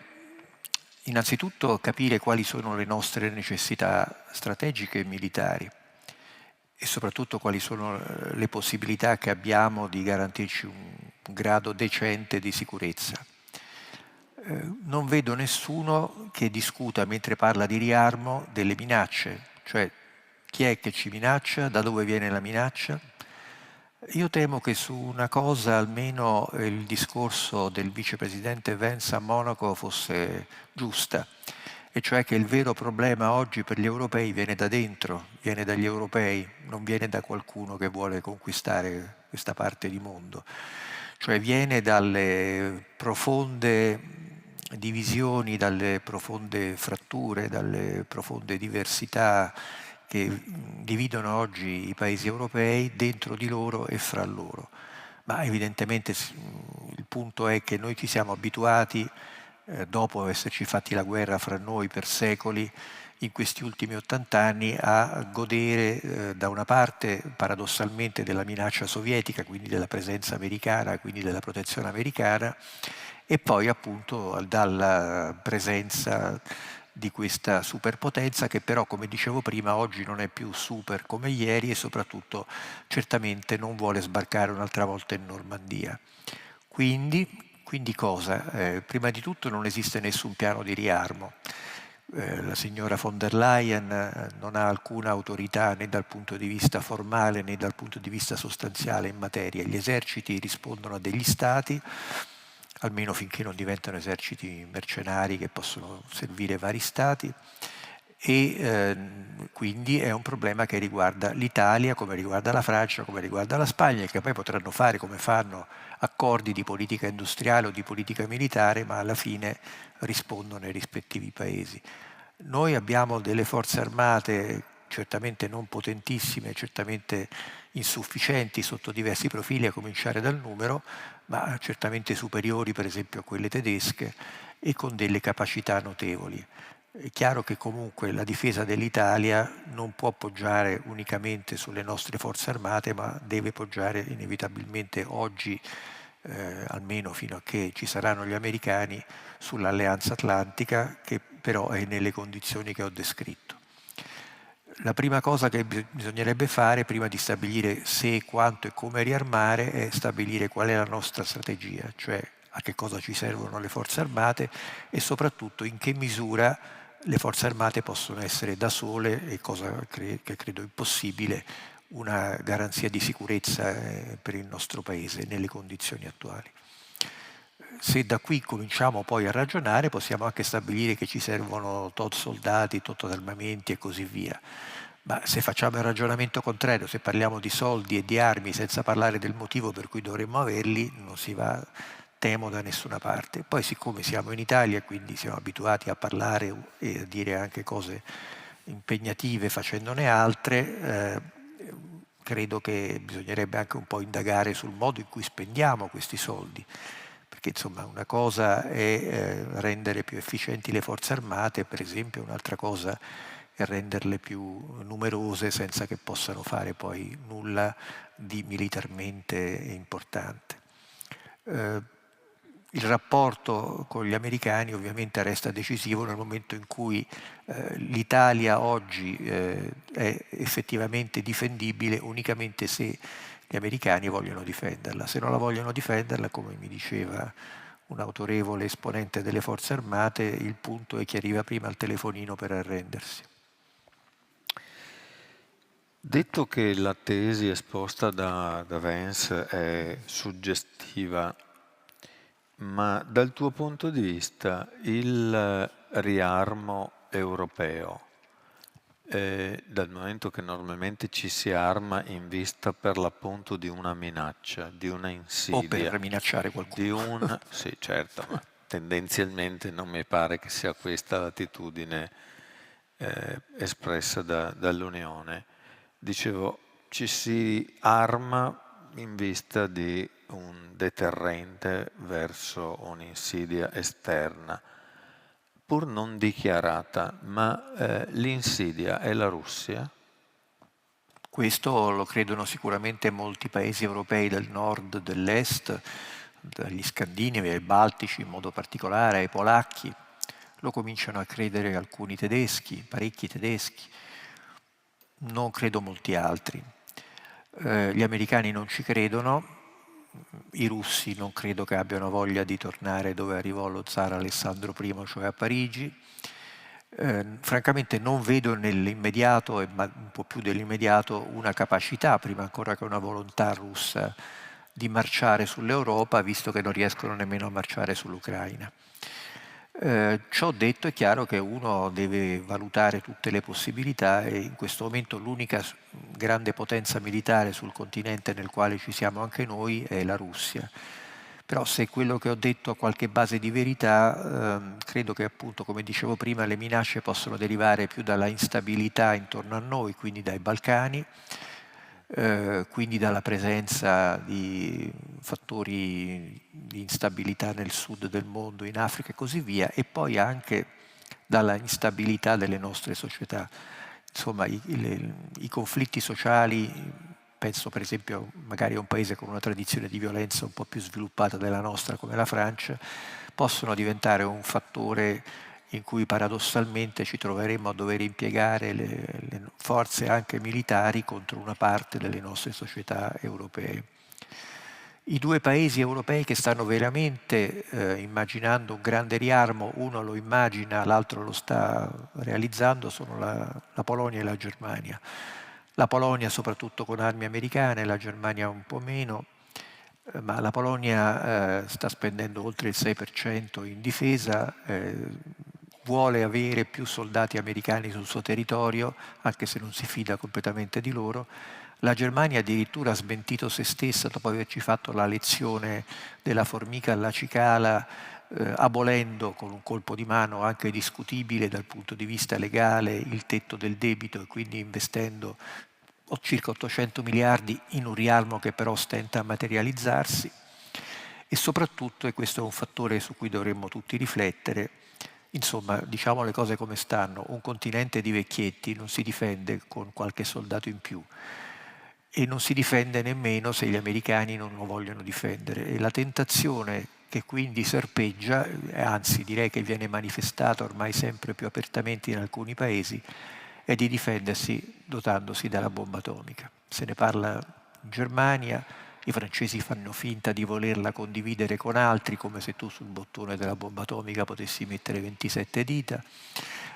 innanzitutto capire quali sono le nostre necessità strategiche e militari e soprattutto quali sono le possibilità che abbiamo di garantirci un grado decente di sicurezza. Non vedo nessuno che discuta mentre parla di riarmo delle minacce, cioè chi è che ci minaccia, da dove viene la minaccia. Io temo che su una cosa almeno il discorso del vicepresidente Vance a Monaco fosse giusta, e cioè che il vero problema oggi per gli europei viene da dentro, viene dagli europei, non viene da qualcuno che vuole conquistare questa parte di mondo, cioè viene dalle profonde divisioni, dalle profonde fratture, dalle profonde diversità che dividono oggi i paesi europei dentro di loro e fra loro. Ma evidentemente il punto è che noi ci siamo abituati, dopo esserci fatti la guerra fra noi per secoli, in questi ultimi 80 anni a godere da una parte paradossalmente della minaccia sovietica, quindi della presenza americana, quindi della protezione americana, e poi appunto dalla presenza di questa superpotenza che però, come dicevo prima, oggi non è più super come ieri e soprattutto certamente non vuole sbarcare un'altra volta in Normandia. Quindi cosa? Prima di tutto non esiste nessun piano di riarmo. La signora von der Leyen non ha alcuna autorità né dal punto di vista formale né dal punto di vista sostanziale in materia. Gli eserciti rispondono a degli stati, almeno finché non diventano eserciti mercenari che possono servire vari stati, e quindi è un problema che riguarda l'Italia, come riguarda la Francia, come riguarda la Spagna, che poi potranno fare come fanno accordi di politica industriale o di politica militare, ma alla fine rispondono ai rispettivi paesi. Noi abbiamo delle forze armate certamente non potentissime, certamente insufficienti sotto diversi profili, a cominciare dal numero, ma certamente superiori per esempio a quelle tedesche e con delle capacità notevoli. È chiaro che comunque la difesa dell'Italia non può poggiare unicamente sulle nostre forze armate, ma deve poggiare inevitabilmente oggi, almeno fino a che ci saranno gli americani, sull'Alleanza Atlantica, che però è nelle condizioni che ho descritto. La prima cosa che bisognerebbe fare prima di stabilire se, quanto e come riarmare è stabilire qual è la nostra strategia, cioè a che cosa ci servono le forze armate e soprattutto in che misura le forze armate possono essere da sole, e cosa che credo impossibile, una garanzia di sicurezza per il nostro Paese nelle condizioni attuali. Se da qui cominciamo poi a ragionare, possiamo anche stabilire che ci servono tot soldati, tot armamenti e così via. Ma se facciamo il ragionamento contrario, se parliamo di soldi e di armi senza parlare del motivo per cui dovremmo averli, non si va, temo, da nessuna parte. Poi siccome siamo in Italia e quindi siamo abituati a parlare e a dire anche cose impegnative facendone altre, credo che bisognerebbe anche un po' indagare sul modo in cui spendiamo questi soldi. Perché insomma una cosa è rendere più efficienti le forze armate, per esempio, un'altra cosa è renderle più numerose senza che possano fare poi nulla di militarmente importante. Il rapporto con gli americani ovviamente resta decisivo nel momento in cui l'Italia oggi è effettivamente difendibile unicamente se gli americani vogliono difenderla. Se non la vogliono difenderla, come mi diceva un autorevole esponente delle forze armate, il punto è chi arriva prima al telefonino per arrendersi. Detto che la tesi esposta da Vance è suggestiva, ma dal tuo punto di vista il riarmo europeo, dal momento che normalmente ci si arma in vista per l'appunto di una minaccia, di una insidia, o per minacciare qualcuno. Sì, certo, ma tendenzialmente non mi pare che sia questa l'attitudine espressa dall'Unione. Dicevo, ci si arma in vista di un deterrente verso un'insidia esterna, pur non dichiarata, ma l'insidia è la Russia? Questo lo credono sicuramente molti paesi europei del nord, dell'est, dagli scandinavi ai baltici in modo particolare, ai polacchi. Lo cominciano a credere alcuni tedeschi, parecchi tedeschi. Non credo molti altri. Gli americani non ci credono, i russi non credo che abbiano voglia di tornare dove arrivò lo zar Alessandro I, cioè a Parigi. Francamente non vedo nell'immediato, e un po' più dell'immediato, una capacità, prima ancora che una volontà russa, di marciare sull'Europa, visto che non riescono nemmeno a marciare sull'Ucraina. Ciò detto, è chiaro che uno deve valutare tutte le possibilità e in questo momento l'unica grande potenza militare sul continente nel quale ci siamo anche noi è la Russia. Però se quello che ho detto ha qualche base di verità, credo che appunto, come dicevo prima, le minacce possono derivare più dalla instabilità intorno a noi, quindi dai Balcani, quindi dalla presenza di fattori di instabilità nel sud del mondo, in Africa e così via, e poi anche dalla instabilità delle nostre società. Insomma, i conflitti sociali, penso per esempio magari a un paese con una tradizione di violenza un po' più sviluppata della nostra come la Francia, possono diventare un fattore in cui paradossalmente ci troveremo a dover impiegare le forze anche militari contro una parte delle nostre società europee. I due paesi europei che stanno veramente immaginando un grande riarmo, uno lo immagina, l'altro lo sta realizzando, sono la Polonia e la Germania. La Polonia soprattutto con armi americane, la Germania un po' meno, ma la Polonia sta spendendo oltre il 6% in difesa, vuole avere più soldati americani sul suo territorio, anche se non si fida completamente di loro. La Germania addirittura ha smentito se stessa dopo averci fatto la lezione della formica alla cicala, abolendo con un colpo di mano anche discutibile dal punto di vista legale il tetto del debito e quindi investendo circa 800 miliardi in un rialmo che però stenta a materializzarsi, e soprattutto, e questo è un fattore su cui dovremmo tutti riflettere, insomma, diciamo le cose come stanno, un continente di vecchietti non si difende con qualche soldato in più e non si difende nemmeno se gli americani non lo vogliono difendere, e la tentazione che quindi serpeggia, anzi direi che viene manifestata ormai sempre più apertamente in alcuni paesi, è di difendersi dotandosi della bomba atomica. Se ne parla in Germania, i francesi fanno finta di volerla condividere con altri, come se tu sul bottone della bomba atomica potessi mettere 27 dita,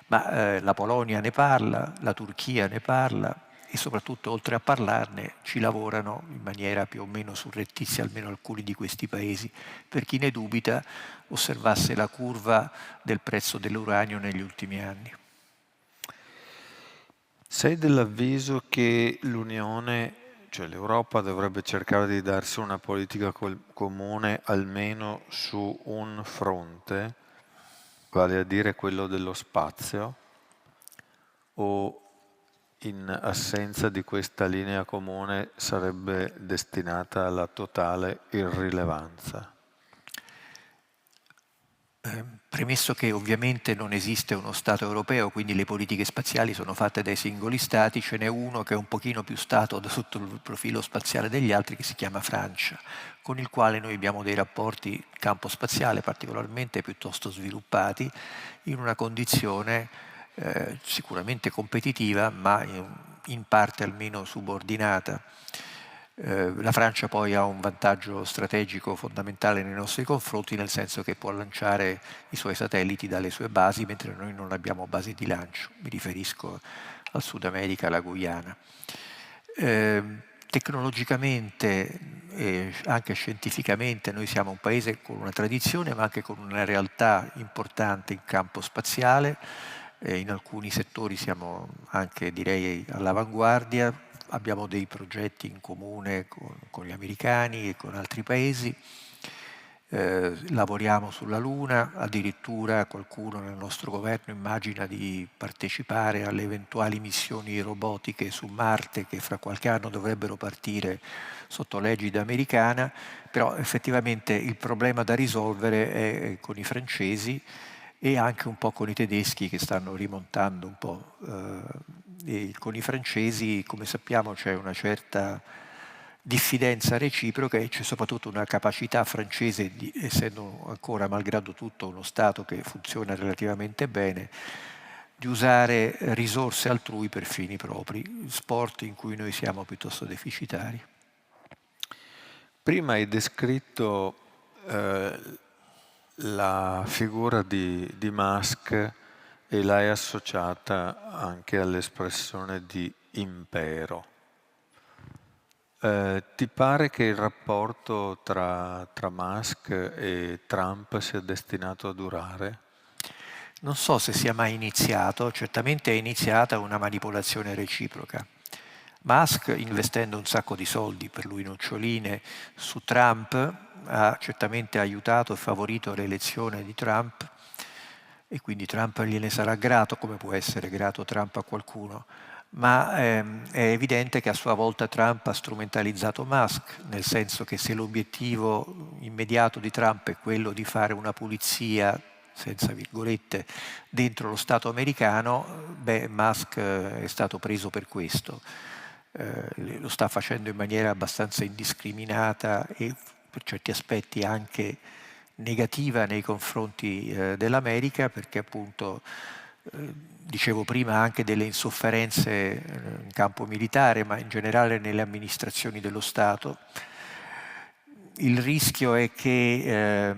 ma la Polonia ne parla, la Turchia ne parla, e soprattutto, oltre a parlarne, ci lavorano in maniera più o meno surrettizia almeno alcuni di questi paesi. Per chi ne dubita, osservasse la curva del prezzo dell'uranio negli ultimi anni. Sei dell'avviso che l'Unione, cioè l'Europa, dovrebbe cercare di darsi una politica comune almeno su un fronte, vale a dire quello dello spazio, o in assenza di questa linea comune sarebbe destinata alla totale irrilevanza? Premesso che ovviamente non esiste uno Stato europeo, quindi le politiche spaziali sono fatte dai singoli Stati, ce n'è uno che è un pochino più Stato sotto il profilo spaziale degli altri, che si chiama Francia, con il quale noi abbiamo dei rapporti in campo spaziale particolarmente piuttosto sviluppati, in una condizione sicuramente competitiva, ma in parte almeno subordinata. La Francia poi ha un vantaggio strategico fondamentale nei nostri confronti, nel senso che può lanciare i suoi satelliti dalle sue basi, mentre noi non abbiamo basi di lancio. Mi riferisco al Sud America, alla Guyana. Tecnologicamente e anche scientificamente noi siamo un paese con una tradizione, ma anche con una realtà importante in campo spaziale. In alcuni settori siamo anche, direi, all'avanguardia. Abbiamo dei progetti in comune con gli americani e con altri paesi, lavoriamo sulla Luna, addirittura qualcuno nel nostro governo immagina di partecipare alle eventuali missioni robotiche su Marte, che fra qualche anno dovrebbero partire sotto l'egida americana, però effettivamente il problema da risolvere è con i francesi e anche un po' con i tedeschi, che stanno rimontando un po'. E con i francesi, come sappiamo, c'è una certa diffidenza reciproca e c'è soprattutto una capacità francese, essendo ancora malgrado tutto uno Stato che funziona relativamente bene, di usare risorse altrui per fini propri, sport in cui noi siamo piuttosto deficitari. Prima hai descritto la figura di Musk e l'hai associata anche all'espressione di impero. Ti pare che il rapporto tra Musk e Trump sia destinato a durare? Non so se sia mai iniziato, certamente è iniziata una manipolazione reciproca. Musk, investendo un sacco di soldi, per lui noccioline, su Trump, ha certamente aiutato e favorito l'elezione di Trump, e quindi Trump gliene sarà grato, come può essere grato Trump a qualcuno, ma è evidente che a sua volta Trump ha strumentalizzato Musk, nel senso che se l'obiettivo immediato di Trump è quello di fare una pulizia, senza virgolette, dentro lo Stato americano, Musk è stato preso per questo. Lo sta facendo in maniera abbastanza indiscriminata e per certi aspetti anche negativa nei confronti dell'America, perché appunto dicevo prima anche delle insofferenze in campo militare, ma in generale nelle amministrazioni dello Stato. Il rischio è che,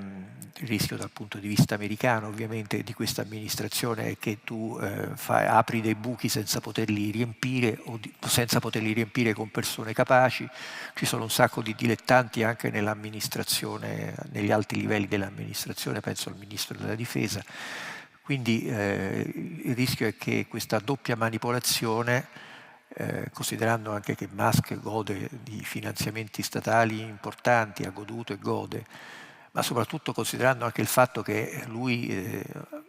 il rischio dal punto di vista americano ovviamente di questa amministrazione, è che tu apri dei buchi senza poterli riempire senza poterli riempire con persone capaci. Ci sono un sacco di dilettanti anche nell'amministrazione, negli alti livelli dell'amministrazione, penso al ministro della difesa. Quindi il rischio è che questa doppia manipolazione, considerando anche che Musk gode di finanziamenti statali importanti, ha goduto e gode, ma soprattutto considerando anche il fatto che lui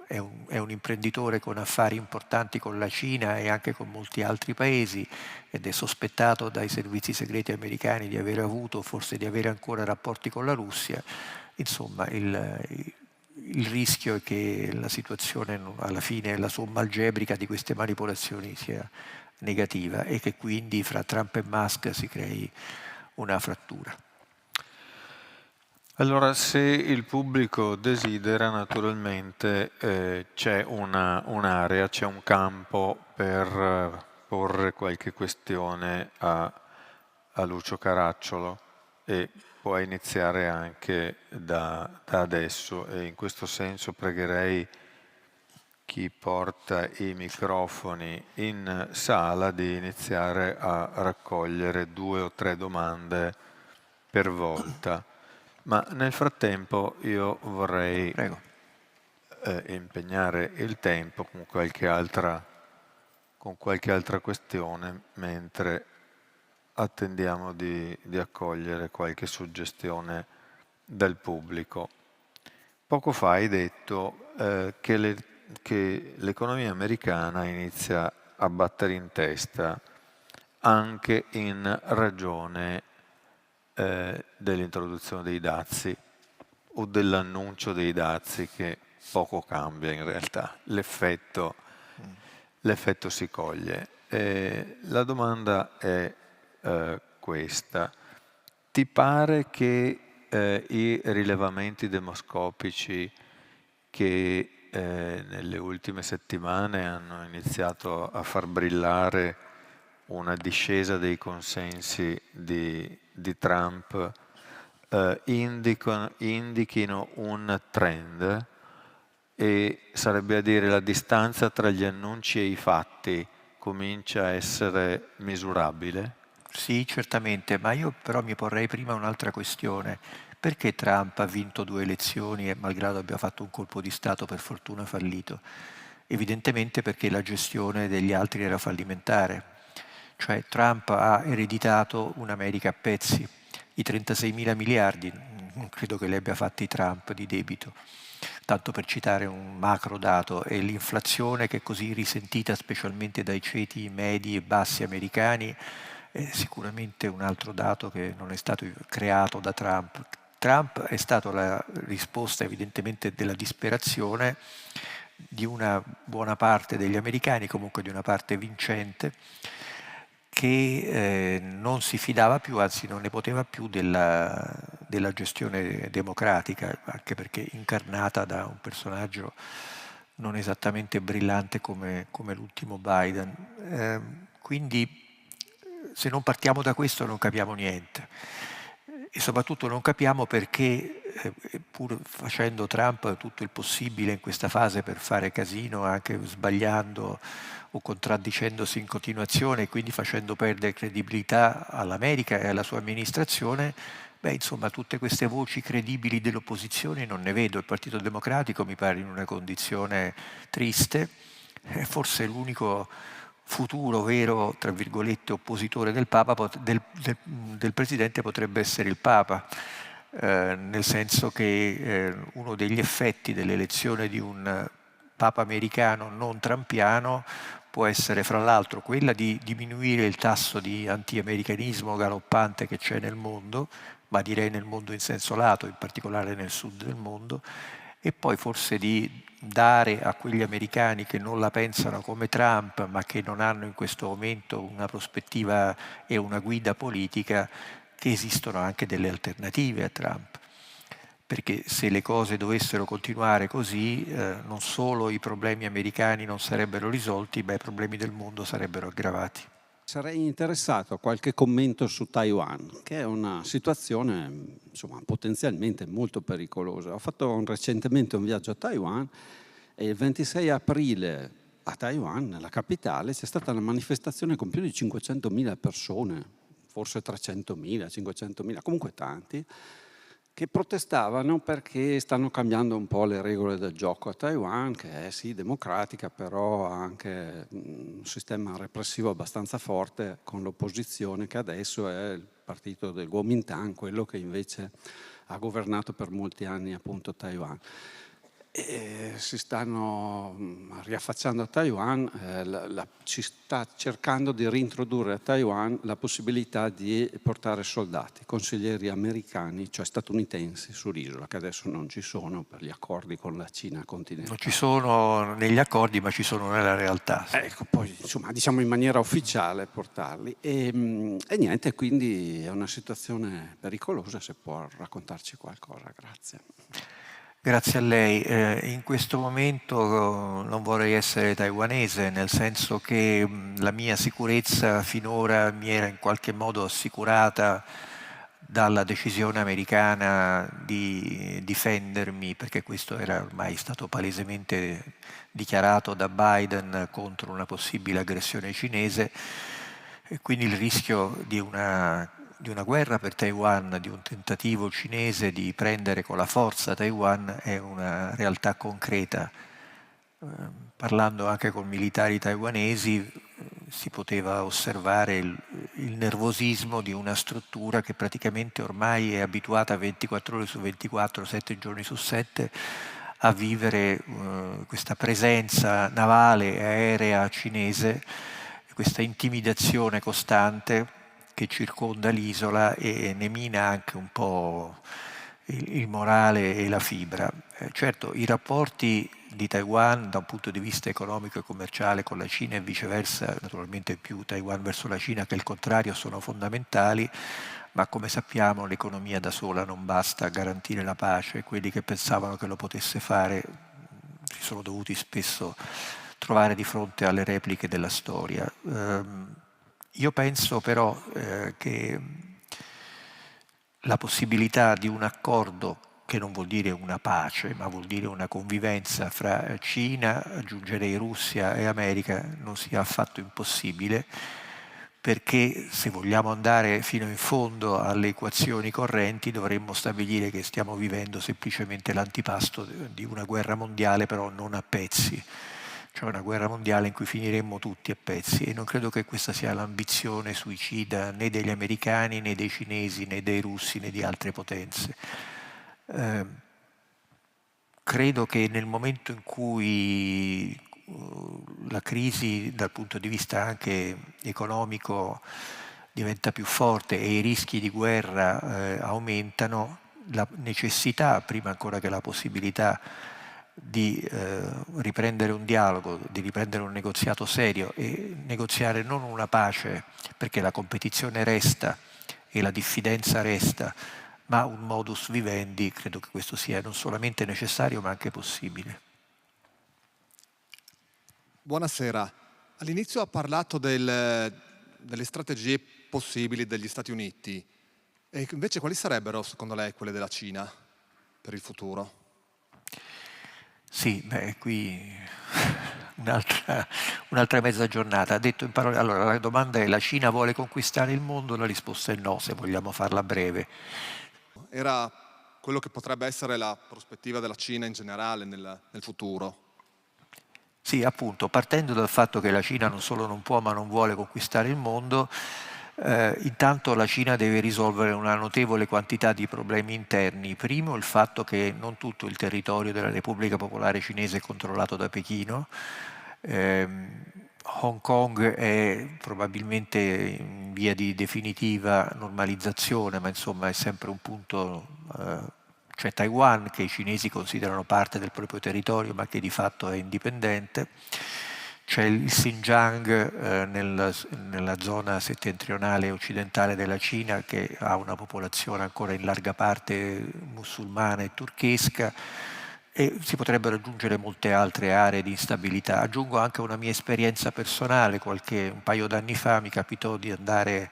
è un imprenditore con affari importanti con la Cina e anche con molti altri paesi, ed è sospettato dai servizi segreti americani di aver avuto, forse di avere ancora rapporti con la Russia. Insomma, il rischio è che la situazione alla fine, la somma algebrica di queste manipolazioni sia negativa e che quindi fra Trump e Musk si crei una frattura. Allora, se il pubblico desidera, naturalmente c'è un'area, c'è un campo per porre qualche questione a Lucio Caracciolo, e può iniziare anche da adesso, e in questo senso pregherei chi porta i microfoni in sala di iniziare a raccogliere 2 o 3 domande per volta. Ma nel frattempo io vorrei impegnare il tempo con qualche altra questione, mentre attendiamo di accogliere qualche suggestione dal pubblico. Poco fa hai detto che l'economia americana inizia a battere in testa anche in ragione dell'introduzione dei dazi o dell'annuncio dei dazi, che poco cambia in realtà, l'effetto si coglie. La domanda è questa: ti pare che i rilevamenti demoscopici che nelle ultime settimane hanno iniziato a far brillare una discesa dei consensi di Trump indichino un trend, e sarebbe a dire la distanza tra gli annunci e i fatti comincia a essere misurabile? Sì, certamente, ma io però mi porrei prima un'altra questione. Perché Trump ha vinto 2 elezioni e malgrado abbia fatto un colpo di Stato per fortuna fallito? Evidentemente perché la gestione degli altri era fallimentare. Cioè Trump ha ereditato un'America a pezzi. I 36.000 miliardi, non credo che li abbia fatti Trump di debito, tanto per citare un macro dato, e l'inflazione che è così risentita specialmente dai ceti medi e bassi americani è sicuramente un altro dato che non è stato creato da Trump. Trump è stato la risposta evidentemente della disperazione di una buona parte degli americani, comunque di una parte vincente, che non si fidava più, anzi non ne poteva più della gestione democratica, anche perché incarnata da un personaggio non esattamente brillante come l'ultimo Biden. Quindi se non partiamo da questo non capiamo niente, e soprattutto non capiamo perché, pur facendo Trump tutto il possibile in questa fase per fare casino, anche sbagliando o contraddicendosi in continuazione e quindi facendo perdere credibilità all'America e alla sua amministrazione, insomma tutte queste voci credibili dell'opposizione non ne vedo. Il Partito Democratico mi pare in una condizione triste, forse l'unico futuro vero, tra virgolette, oppositore del Papa, del Presidente potrebbe essere il Papa, nel senso che uno degli effetti dell'elezione di un Papa americano non trampiano può essere fra l'altro quella di diminuire il tasso di anti-americanismo galoppante che c'è nel mondo, ma direi nel mondo in senso lato, in particolare nel sud del mondo, e poi forse di dare a quegli americani che non la pensano come Trump, ma che non hanno in questo momento una prospettiva e una guida politica, che esistono anche delle alternative a Trump. Perché se le cose dovessero continuare così, non solo i problemi americani non sarebbero risolti, ma i problemi del mondo sarebbero aggravati. Sarei interessato a qualche commento su Taiwan, che è una situazione insomma, potenzialmente molto pericolosa. Ho fatto recentemente un viaggio a Taiwan e il 26 aprile a Taiwan, nella capitale, c'è stata una manifestazione con più di 500.000 persone, forse 300.000, 500.000, comunque tanti, che protestavano perché stanno cambiando un po' le regole del gioco a Taiwan, che è sì democratica, però ha anche un sistema repressivo abbastanza forte, con l'opposizione che adesso è il partito del Kuomintang, quello che invece ha governato per molti anni appunto Taiwan. E si stanno riaffacciando a Taiwan, ci sta cercando di reintrodurre a Taiwan la possibilità di portare soldati, consiglieri americani, cioè statunitensi, sull'isola, che adesso non ci sono per gli accordi con la Cina continentale. Non ci sono negli accordi, ma ci sono nella realtà. Sì. Ecco, poi insomma diciamo in maniera ufficiale portarli. E niente, quindi è una situazione pericolosa, se può raccontarci qualcosa, grazie. Grazie a lei. In questo momento non vorrei essere taiwanese, nel senso che la mia sicurezza finora mi era in qualche modo assicurata dalla decisione americana di difendermi, perché questo era ormai stato palesemente dichiarato da Biden contro una possibile aggressione cinese, e quindi il rischio di una guerra per Taiwan, di un tentativo cinese di prendere con la forza Taiwan è una realtà concreta. Parlando anche con militari taiwanesi si poteva osservare il nervosismo di una struttura che praticamente ormai è abituata 24 ore su 24, 7 giorni su 7 a vivere questa presenza navale e aerea cinese, questa intimidazione costante che circonda l'isola e ne mina anche un po' il morale e la fibra. Certo, i rapporti di Taiwan da un punto di vista economico e commerciale con la Cina e viceversa, naturalmente più Taiwan verso la Cina che il contrario, sono fondamentali, ma come sappiamo l'economia da sola non basta a garantire la pace. Quelli che pensavano che lo potesse fare si sono dovuti spesso trovare di fronte alle repliche della storia. Io penso però che la possibilità di un accordo, che non vuol dire una pace, ma vuol dire una convivenza fra Cina, aggiungerei Russia e America, non sia affatto impossibile, perché se vogliamo andare fino in fondo alle equazioni correnti dovremmo stabilire che stiamo vivendo semplicemente l'antipasto di una guerra mondiale, però non a pezzi. Cioè una guerra mondiale in cui finiremmo tutti a pezzi, e non credo che questa sia l'ambizione suicida né degli americani, né dei cinesi, né dei russi, né di altre potenze. Credo che nel momento in cui la crisi dal punto di vista anche economico diventa più forte e i rischi di guerra aumentano, la necessità, prima ancora che la possibilità, di riprendere un dialogo, di riprendere un negoziato serio e negoziare non una pace, perché la competizione resta e la diffidenza resta, ma un modus vivendi, credo che questo sia non solamente necessario ma anche possibile. Buonasera. All'inizio ha parlato delle strategie possibili degli Stati Uniti, e invece quali sarebbero secondo lei quelle della Cina per il futuro? Sì, qui un'altra mezza giornata. Ha detto in parole, allora la domanda è: la Cina vuole conquistare il mondo? La risposta è no, se vogliamo farla breve. Era quello che potrebbe essere la prospettiva della Cina in generale nel futuro. Sì, appunto, partendo dal fatto che la Cina non solo non può ma non vuole conquistare il mondo, intanto la Cina deve risolvere una notevole quantità di problemi interni. Primo, il fatto che non tutto il territorio della Repubblica Popolare Cinese è controllato da Pechino. Hong Kong è probabilmente in via di definitiva normalizzazione, ma insomma è sempre un punto. C'è Taiwan, che i cinesi considerano parte del proprio territorio ma che di fatto è indipendente. C'è il Xinjiang nella zona settentrionale e occidentale della Cina, che ha una popolazione ancora in larga parte musulmana e turchesca, e si potrebbero aggiungere molte altre aree di instabilità. Aggiungo anche una mia esperienza personale. Un paio d'anni fa mi capitò di andare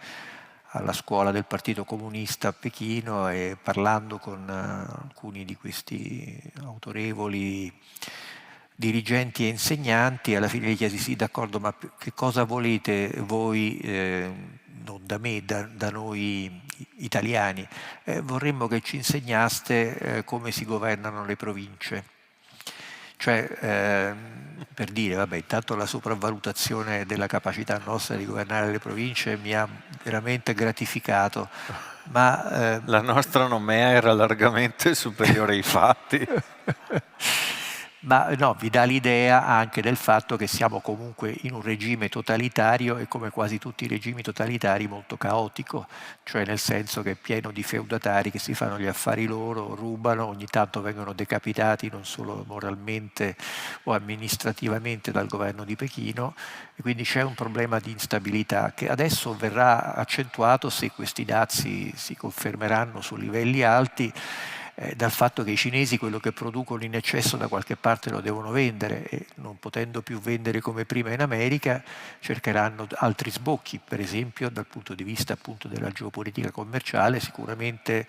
alla scuola del Partito Comunista a Pechino, e parlando con alcuni di questi autorevoli dirigenti e insegnanti, alla fine gli chiesi: sì, d'accordo, ma che cosa volete voi, non da me, da noi italiani. Vorremmo che ci insegnaste come si governano le province. Cioè, per dire, vabbè, intanto la sopravvalutazione della capacità nostra di governare le province mi ha veramente gratificato, ma La nostra nomea era largamente superiore ai fatti. ma no, vi dà l'idea anche del fatto che siamo comunque in un regime totalitario e, come quasi tutti i regimi totalitari, molto caotico, cioè nel senso che è pieno di feudatari che si fanno gli affari loro, rubano, ogni tanto vengono decapitati non solo moralmente o amministrativamente dal governo di Pechino, e quindi c'è un problema di instabilità che adesso verrà accentuato, se questi dazi si confermeranno su livelli alti, dal fatto che i cinesi quello che producono in eccesso da qualche parte lo devono vendere, e non potendo più vendere come prima in America cercheranno altri sbocchi. Per esempio, dal punto di vista appunto della geopolitica commerciale, sicuramente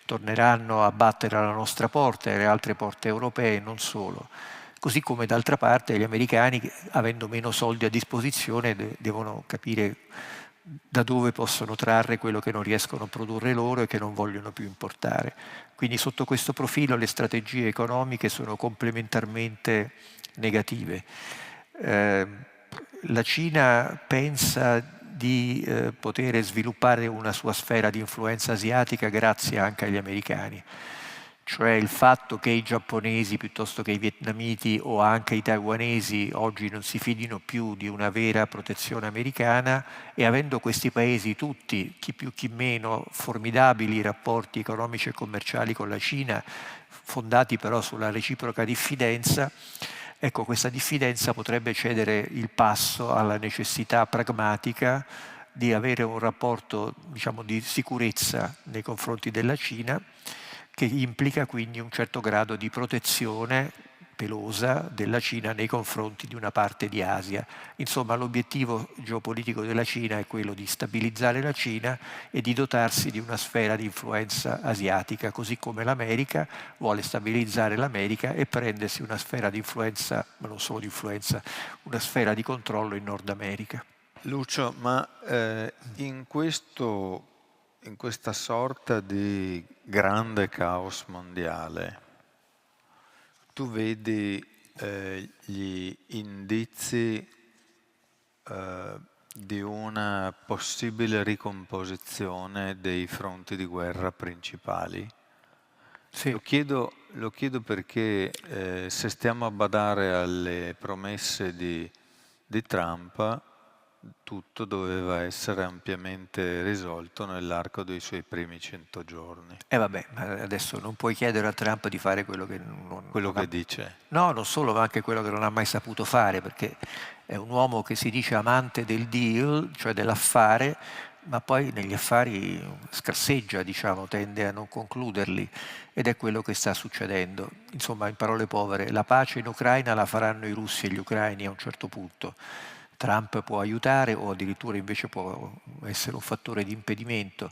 torneranno a battere alla nostra porta e alle altre porte europee, non solo. Così come d'altra parte gli americani, avendo meno soldi a disposizione, devono capire da dove possono trarre quello che non riescono a produrre loro e che non vogliono più importare. Quindi sotto questo profilo le strategie economiche sono complementarmente negative. La Cina pensa di poter sviluppare una sua sfera di influenza asiatica grazie anche agli americani. Cioè il fatto che i giapponesi piuttosto che i vietnamiti o anche i taiwanesi oggi non si fidino più di una vera protezione americana, e avendo questi paesi tutti, chi più chi meno, formidabili rapporti economici e commerciali con la Cina, fondati però sulla reciproca diffidenza, ecco, questa diffidenza potrebbe cedere il passo alla necessità pragmatica di avere un rapporto, diciamo, di sicurezza nei confronti della Cina, che implica quindi un certo grado di protezione pelosa della Cina nei confronti di una parte di Asia. Insomma, l'obiettivo geopolitico della Cina è quello di stabilizzare la Cina e di dotarsi di una sfera di influenza asiatica, così come l'America vuole stabilizzare l'America e prendersi una sfera di influenza, ma non solo di influenza, una sfera di controllo in Nord America. Lucio, ma in questa sorta di grande caos mondiale, tu vedi gli indizi di una possibile ricomposizione dei fronti di guerra principali? Sì. Lo chiedo perché se stiamo a badare alle promesse di Trump, tutto doveva essere ampiamente risolto nell'arco dei suoi primi 100 giorni. Vabbè, ma adesso non puoi chiedere a Trump di fare quello che Quello che dice. No, non solo, ma anche quello che non ha mai saputo fare, perché è un uomo che si dice amante del deal, cioè dell'affare, ma poi negli affari scarseggia, diciamo, tende a non concluderli, ed è quello che sta succedendo. Insomma, in parole povere, la pace in Ucraina la faranno i russi e gli ucraini a un certo punto. Trump può aiutare o addirittura invece può essere un fattore di impedimento.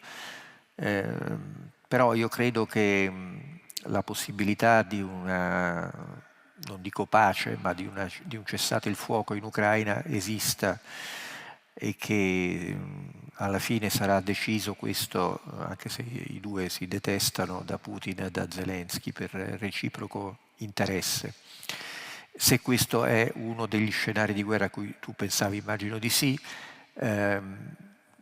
Però io credo che la possibilità di una, non dico pace, ma di un cessate il fuoco in Ucraina esista, e che alla fine sarà deciso questo, anche se i due si detestano, da Putin e da Zelensky per reciproco interesse. Se questo è uno degli scenari di guerra a cui tu pensavi, immagino di sì.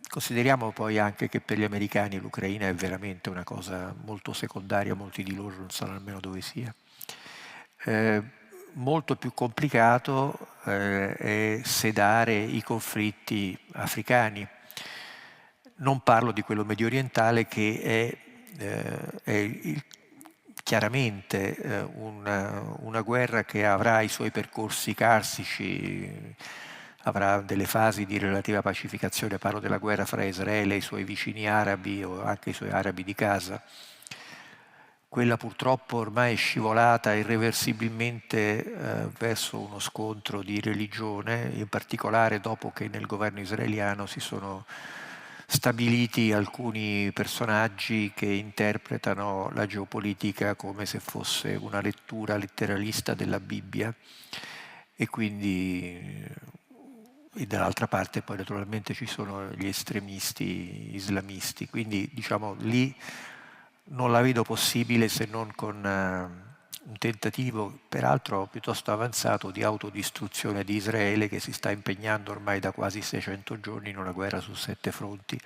Consideriamo poi anche che per gli americani l'Ucraina è veramente una cosa molto secondaria, molti di loro non sanno nemmeno dove sia. Molto più complicato è sedare i conflitti africani. Non parlo di quello medio orientale, che è chiaramente una guerra che avrà i suoi percorsi carsici, avrà delle fasi di relativa pacificazione, parlo della guerra fra Israele e i suoi vicini arabi o anche i suoi arabi di casa. Quella purtroppo ormai è scivolata irreversibilmente verso uno scontro di religione, in particolare dopo che nel governo israeliano si sono stabiliti alcuni personaggi che interpretano la geopolitica come se fosse una lettura letteralista della Bibbia, e quindi e dall'altra parte poi naturalmente ci sono gli estremisti islamisti, quindi diciamo lì non la vedo possibile se non con un tentativo, peraltro piuttosto avanzato, di autodistruzione di Israele, che si sta impegnando ormai da quasi 600 giorni in una guerra su 7 fronti,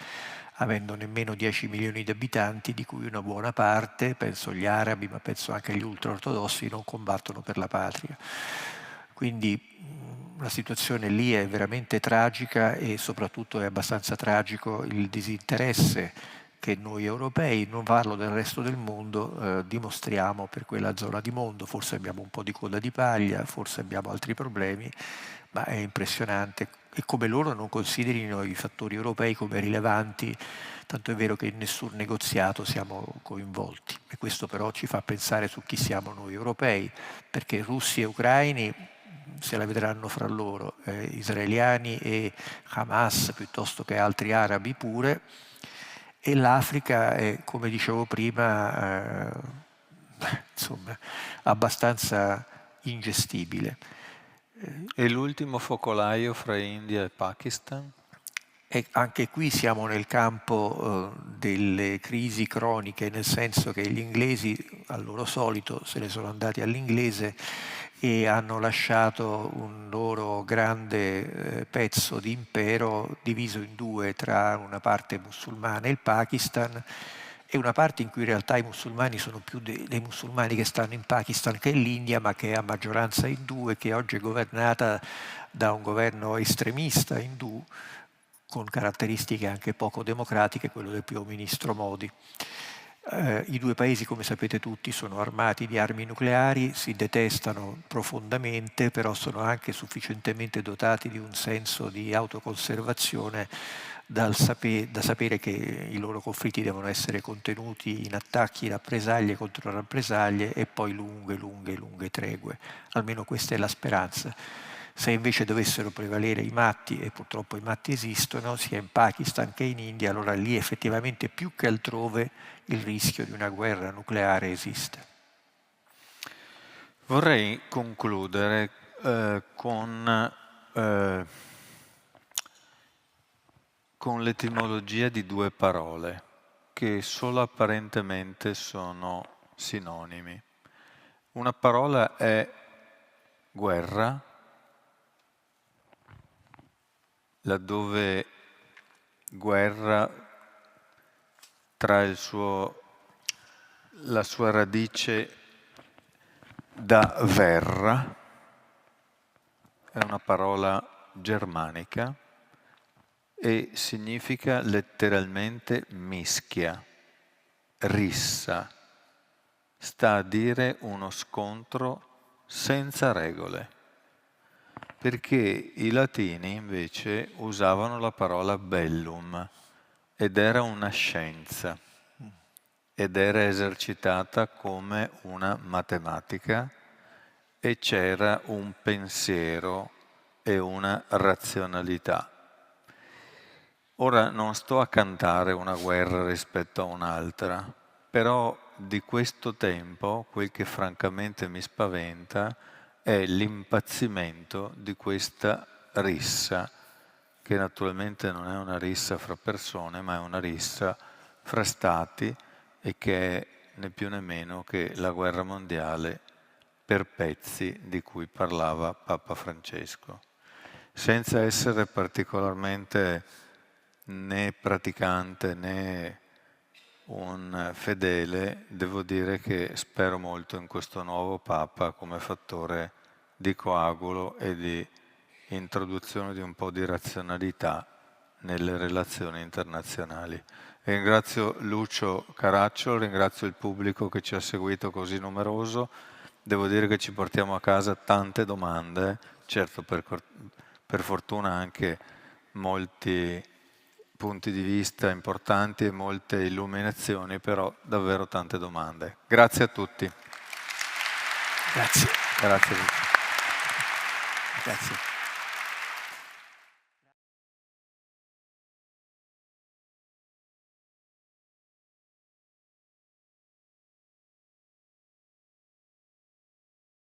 avendo nemmeno 10 milioni di abitanti, di cui una buona parte, penso gli arabi, ma penso anche gli ultraortodossi, non combattono per la patria. Quindi la situazione lì è veramente tragica, e soprattutto è abbastanza tragico il disinteresse che noi europei, non parlo del resto del mondo, dimostriamo per quella zona di mondo. Forse abbiamo un po' di coda di paglia, forse abbiamo altri problemi, ma è impressionante. E come loro non considerino i fattori europei come rilevanti, tanto è vero che in nessun negoziato siamo coinvolti. E questo però ci fa pensare su chi siamo noi europei, perché russi e ucraini se la vedranno fra loro, israeliani e Hamas piuttosto che altri arabi pure, e l'Africa è, come dicevo prima, insomma, abbastanza ingestibile. E l'ultimo focolaio fra India e Pakistan? E anche qui siamo nel campo delle crisi croniche, nel senso che gli inglesi, al loro solito, se ne sono andati all'inglese e hanno lasciato un loro grande pezzo di impero diviso in due tra una parte musulmana e il Pakistan, e una parte in cui in realtà i musulmani sono più dei musulmani che stanno in Pakistan che in l'India, ma che è a maggioranza indù e che oggi è governata da un governo estremista indù, con caratteristiche anche poco democratiche, quello del primo ministro Modi. I due paesi, come sapete tutti, sono armati di armi nucleari, si detestano profondamente, però sono anche sufficientemente dotati di un senso di autoconservazione da sapere che i loro conflitti devono essere contenuti in attacchi, rappresaglie contro rappresaglie e poi lunghe tregue. Almeno questa è la speranza. Se invece dovessero prevalere i matti, e purtroppo i matti esistono, sia in Pakistan che in India, allora lì effettivamente più che altrove il rischio di una guerra nucleare esiste. Vorrei concludere con l'etimologia di due parole che solo apparentemente sono sinonimi. Una parola è guerra, laddove guerra trae la sua radice da verra, è una parola germanica e significa letteralmente mischia, rissa, sta a dire uno scontro senza regole. Perché i latini invece usavano la parola bellum ed era una scienza ed era esercitata come una matematica e c'era un pensiero e una razionalità. Ora non sto a cantare una guerra rispetto a un'altra, però di questo tempo quel che francamente mi spaventa è l'impazzimento di questa rissa, che naturalmente non è una rissa fra persone, ma è una rissa fra stati e che è né più né meno che la guerra mondiale per pezzi di cui parlava Papa Francesco. Senza essere particolarmente né praticante né un fedele, devo dire che spero molto in questo nuovo Papa come fattore di coagulo e di introduzione di un po' di razionalità nelle relazioni internazionali. Ringrazio Lucio Caracciolo, ringrazio il pubblico che ci ha seguito così numeroso. Devo dire che ci portiamo a casa tante domande, certo per fortuna anche molti punti di vista importanti e molte illuminazioni, però davvero tante domande. Grazie a tutti. Grazie. Grazie a tutti. Grazie.